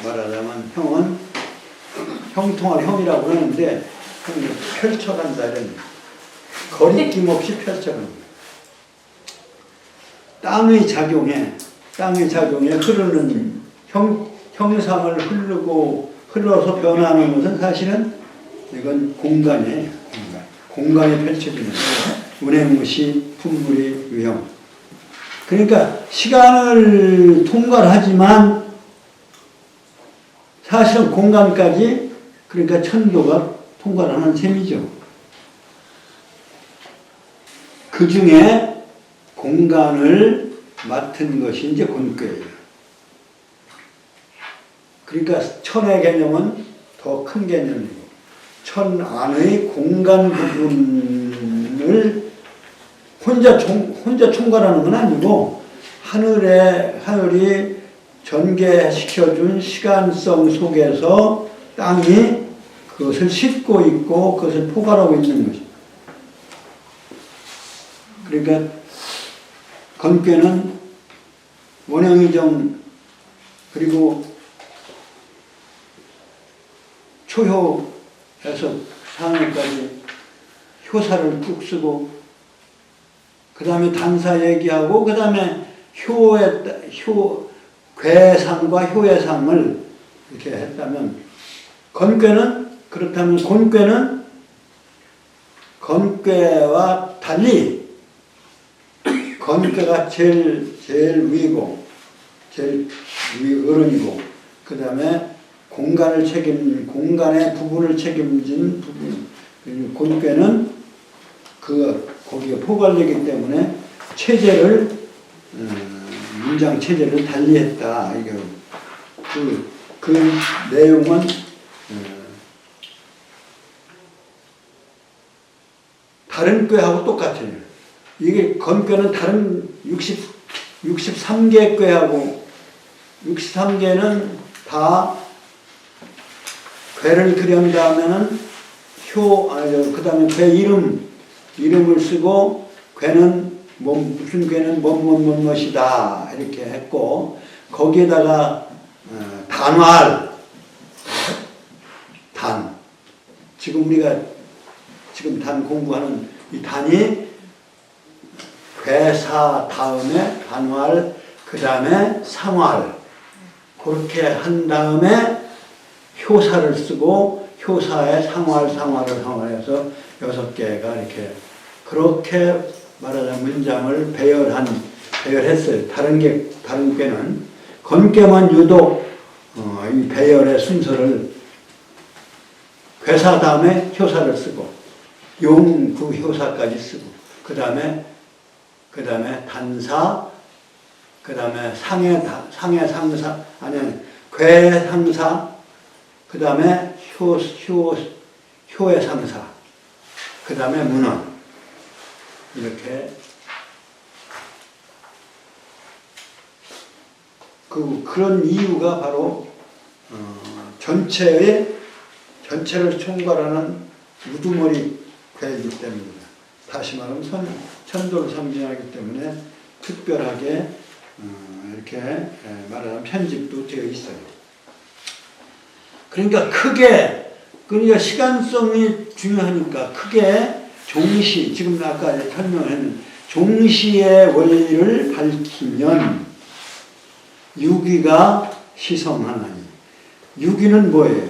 말하자면 형은 형통할 형이라고 하는데 펼쳐간다 이런 거리낌 없이 펼쳐간다. 땅의 자경에 흐르는 형상을 흘러서 변하는 것은 사실은 이건 공간이에요. 공간에 펼쳐지는 운행무시 품물의 유형. 그러니까 시간을 통괄하지만 사실은 공간까지, 그러니까 천도가 통괄하는 셈이죠. 그 중에 공간을 맡은 것이 이제 본교예요. 그러니까 천의 개념은 더 큰 개념이고, 천 안의 공간 부분을 혼자 총괄하는 건 아니고, 하늘이 전개시켜준 시간성 속에서 땅이 그것을 싣고 있고 그것을 포괄하고 있는 것입니다. 그러니까 건괴는 원형이정 그리고 초효에서 상해까지 효사를 쭉 쓰고, 그 다음에 단사 얘기하고, 그 다음에 괴상과 효의상을 이렇게 했다면, 그렇다면 곤괴는 건괴와 달리 건괴가 제일 위고, 제일 어른이고, 그 다음에 공간의 부분을 책임진 부분, 곤괴는 거기에 포괄되기 때문에 체제를 문장 체제를 달리했다. 이게 그 내용은 다른 꾀하고 똑같아요. 이게 건꾀는 다른 63개 꾀하고 63개는 다 꾀를 그린 다음에는 그 다음에 꾀 이름을 쓰고 꾀는 무슨 꾀는 뭐뭐뭐뭐이다 이렇게 했고 거기에다가 단활 지금 우리가 지금 단 공부하는 이 단이 괴사 다음에 단활 그 다음에 상활 그렇게 한 다음에 효사를 쓰고 효사에 상활을 상활해서 6개가 이렇게 그렇게 말하자면 문장을 배열했어요. 다른 꾀는 건꾀만 유독 이 배열의 순서를 괴사 다음에 효사를 쓰고 용 그 효사까지 쓰고 그 다음에 단사 그 다음에 상해 상사 괴 상사 그 다음에 효의 상사 그 다음에 문헌 이렇게 그런 이유가 바로 전체를 총괄하는 우두머리 괴이기 때문입니다. 다시 말하면 천도를 상징하기 때문에 특별하게 이렇게 말하자면 편집도 되어 있어요. 그러니까 그러니까 시간성이 중요하니까 크게 종시, 지금 아까 설명했는 종시의 원리를 밝히면 유기가 시성하나니. 유기는 뭐예요?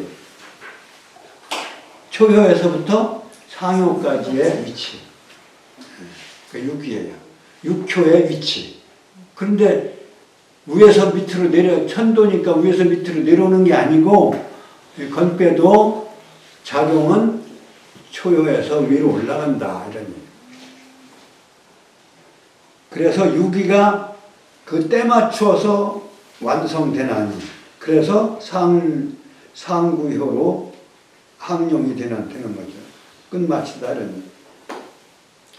초효에서부터 상효까지의 위치. 그 유기예요. 육효의 위치. 그런데 위에서 밑으로 천도니까 위에서 밑으로 내려오는 게 아니고 건배도 작용은 초효에서 위로 올라간다 이런 얘기. 그래서 유기가 그 때 맞추어서 완성되나니 그래서 상구효로 항용이 되는 거죠. 끝마치다 이런 얘기.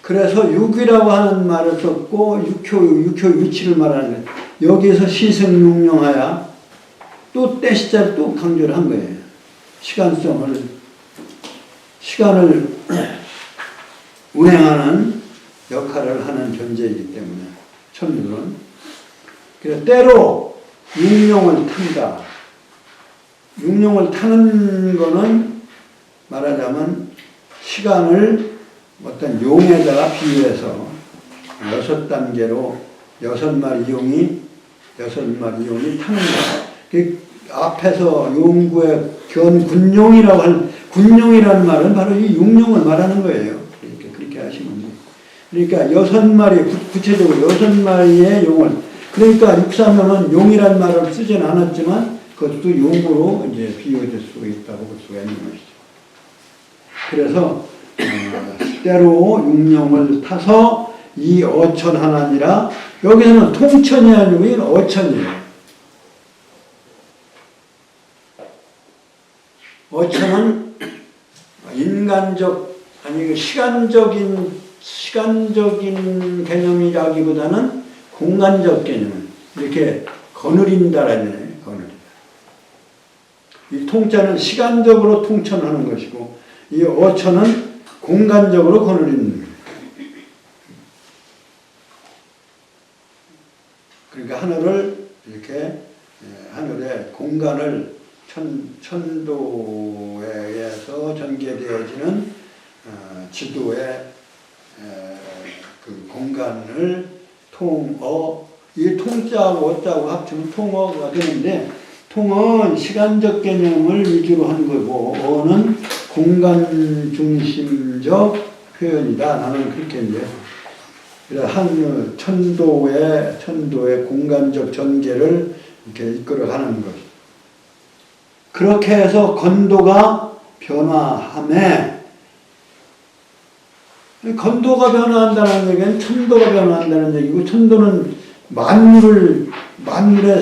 그래서 유기라고 하는 말을 썼고 육효 위치를 말하는 거예요. 여기서 시승육령하야 또 때시자를 또 강조를 한 거예요. 시간을 운행하는 역할을 하는 존재이기 때문에 천물은 그래서 때로 육령을 탄다. 육령을 타는 거는 말하자면 시간을 어떤 용에다가 비유해서 6단계로 6마리 용이 타는 거예요. 그 앞에서 용구의 군용이라는 말은 바로 이 육령을 말하는 거예요. 그렇게 하시면 돼요. 그러니까 6마리, 구체적으로 6마리의 용을, 그러니까 육사명은 용이라는 말을 쓰진 않았지만 그것도 용으로 이제 비유될 수 있다고 볼 수가 있는 것이죠. 그래서 때로 육령을 타서 이 어천하나니라. 여기서는 통천이 아니고 어천이에요. 어천은 인간적 아니 시간적인 개념이라기보다는 공간적 개념. 이렇게 거느린다라는 거예요. 거느린다. 이 통자는 시간적으로 통천하는 것이고 이 어천은 공간적으로 거느리는 거예요. 그러니까 하늘을 이렇게 하늘의 공간을 천도에 의해서 전개되어지는 지도의 그 공간을 이 통자하고 어자하고 합치면 통어가 되는데 통은 시간적 개념을 위주로 한 거고 어는 공간 중심적 표현이다. 나는 그렇게 이제 한 천도의 공간적 전개를 이렇게 이끌어가는 것. 그렇게 해서 건도가 변화함에 건도가 변화한다는 얘기는 천도가 변화한다는 얘기고, 천도는 만물의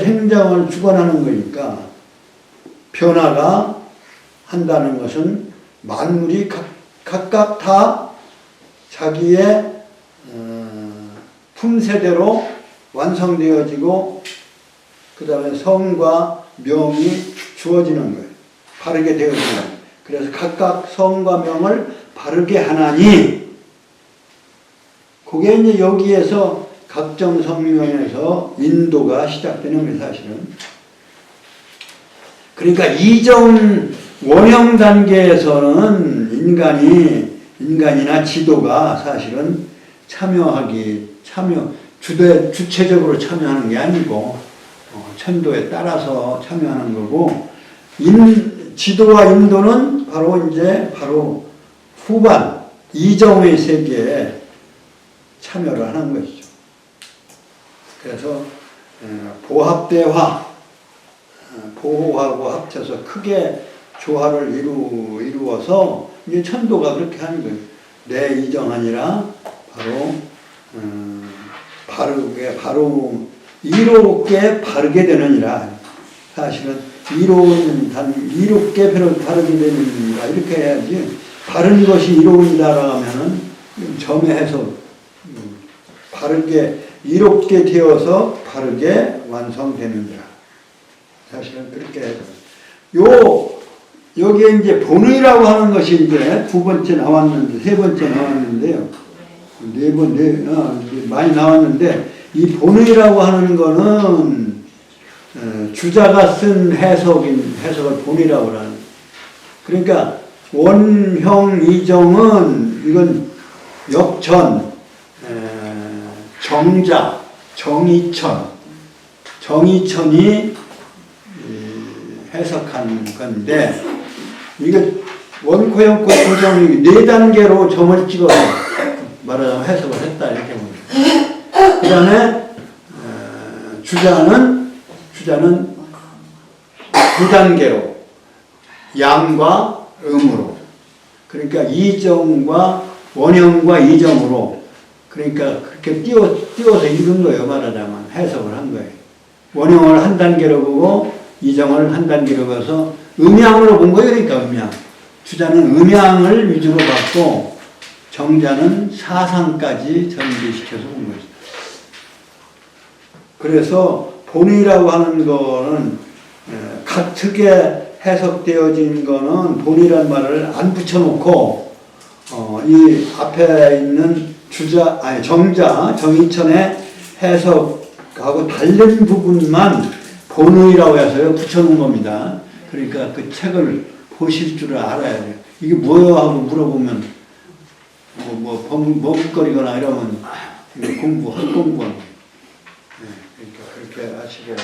생장을 주관하는 거니까, 변화가 한다는 것은 만물이 각각 다 자기의 품새대로 완성되어지고, 그 다음에 성과 명이 주어지는 거예요. 바르게 되어지는 거예요. 그래서 각각 성과 명을 바르게 하나니, 그게 이제 여기에서 각정 성명에서 인도가 시작되는 거예요, 사실은. 그러니까 이정 원형 단계에서는 인간이나 지도가 사실은 주체적으로 참여하는 게 아니고, 천도에 따라서 참여하는 거고, 지도와 인도는 바로 후반, 이정의 세계에 참여를 하는 것이죠. 그래서 보합대화, 보호하고 합쳐서 크게 조화를 이루어서 이제 천도가 그렇게 하는 거예요. 내 이정 아니라 이롭게 바르게 되느니라. 사실은 이롭게 바르게 되느니라 이렇게 해야지, 바른 것이 이로운다라고 하면은 점해해서 바르게 이롭게 되어서 바르게 완성되느니라. 사실은 그렇게 해서 여기에 이제 본의라고 하는 것이 이제 세 번째 나왔는데요. 많이 나왔는데, 이 본의라고 하는 거는 주자가 쓴 해석을 본의라고 하는. 그러니까 원형 이정은 이건 역전, 정자, 정의천이 해석한 건데, 이게 원코형코 고정이 4단계로 점을 찍어서 말하자면 해석을 했다 이렇게 봅니다. 그 다음에 주자는 9단계로 양과 음으로, 그러니까 이정과 원형과 이정으로, 그러니까 그렇게 띄워서 읽은 거예요. 말하자면 해석을 한 거예요. 원형을 한 단계로 보고 이정을 한 단계로 봐서 음양으로 본 거예요. 그러니까 음양. 주자는 음양을 위주로 봤고, 정자는 사상까지 전개시켜서 본 거죠. 그래서 본의라고 하는 거는 각 특에 해석되어진 거는 본의란 말을 안 붙여놓고, 이 앞에 있는 정의천의 해석하고 다른 부분만 본의라고 해서 붙여놓은 겁니다. 그러니까 그 책을 보실 줄을 알아야 돼요. 이게 뭐예요? 하고 물어보면 머뭇거리거나 이러면 헛공부하는. 그러니까 그렇게 하시고.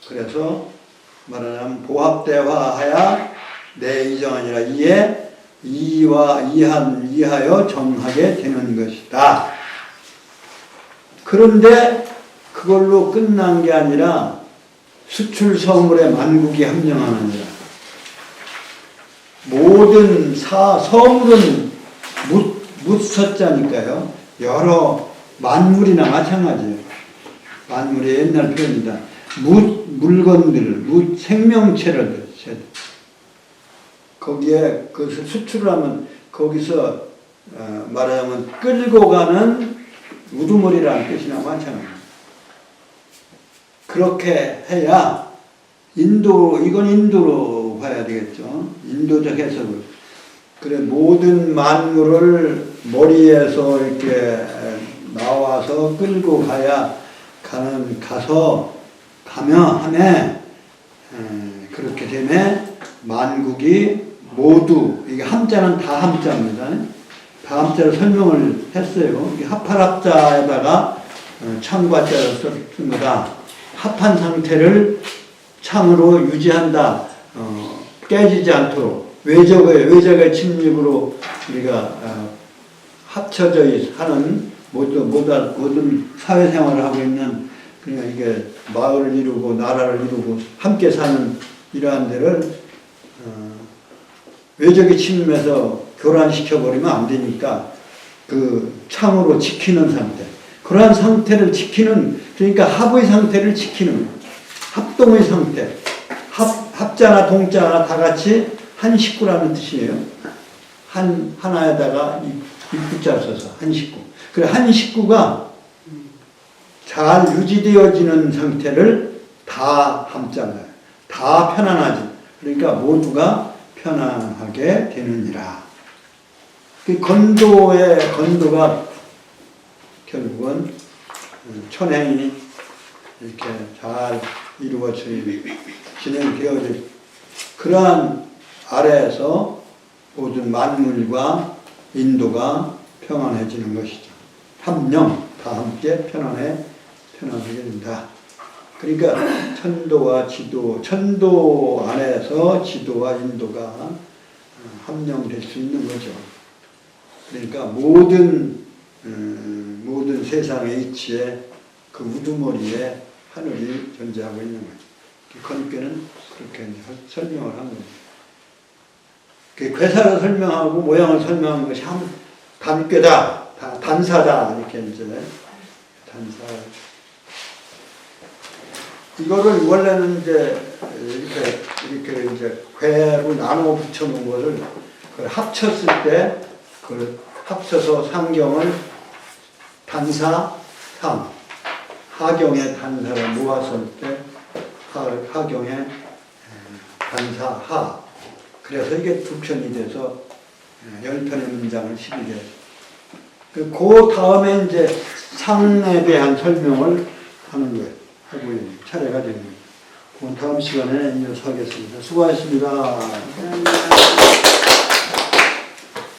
그래서 말하자면 보합대화하야 내 이정 아니라 이하여 정하게 되는 것이다. 그런데 그걸로 끝난 게 아니라 수출서물에 만국이 함정하느니라. 모든 서물은 묻서자니까요. 여러 만물이나 마찬가지예요. 만물의 옛날 표현이다. 물건들, 생명체를 거기에 그 수출을 하면 거기서 말하자면 끌고 가는 우두머리라는 뜻이나 마찬가지입니다. 그렇게 해야 이건 인도로 봐야 되겠죠. 인도적 해석을. 그래, 모든 만물을 머리에서 이렇게 나와서 끌고 가면 그렇게 되면 만국이 모두, 이게 함자는 다 함자입니다. 다 함자로 설명을 했어요. 이게 합할합자에다가 창과자를 쓴 거다. 합한 상태를 창으로 유지한다. 깨지지 않도록. 외적의 침입으로 우리가 합쳐져 하는 모든 사회생활을 하고 있는, 그러니까 이게 마을을 이루고 나라를 이루고 함께 사는 이러한 데를 외적의 침입에서 교란시켜버리면 안 되니까 그 창으로 지키는 상태. 그러한 상태를 지키는, 그러니까 합의 상태를 지키는, 합동의 상태. 합자나 동자나 다 같이 한 식구라는 뜻이에요. 하나에다가 입구자 써서 한 식구. 그래, 한 식구가 잘 유지되어지는 상태를 다 함자가요. 다 편안하지. 그러니까 모두가 편안하게 되느니라. 그 건도가 결국은 천행이 이렇게 잘 이루어져 진행되어질 그러한 아래에서 모든 만물과 인도가 평안해지는 것이죠. 함령 다 함께 편안하게 된다. 그러니까 천도와 지도, 천도 안에서 지도와 인도가 함령될 수 있는 거죠. 그러니까 모든 세상의 이치에 그 우두머리에 하늘이 존재하고 있는 거죠. 건교는 그렇게 설명을 한 거죠. 괴사를 설명하고 모양을 설명한 것이 단괴다, 단사다 이렇게 이제 단사. 이거를 원래는 이제 이렇게 이제 괴로 나누어 붙여놓은 것을 그걸 합쳤을 때 그걸 합쳐서 상경을 단사, 삼, 하경의 단사를 모았을 때 하경의 단사, 하. 그래서 이게 두 편이 돼서 10편의 문장을 12개. 그 다음에 이제 상에 대한 설명을 하는 거예요. 하고 차례가 됩니다. 그 다음 시간에 이어서 하겠습니다. 수고하셨습니다. 감사합니다.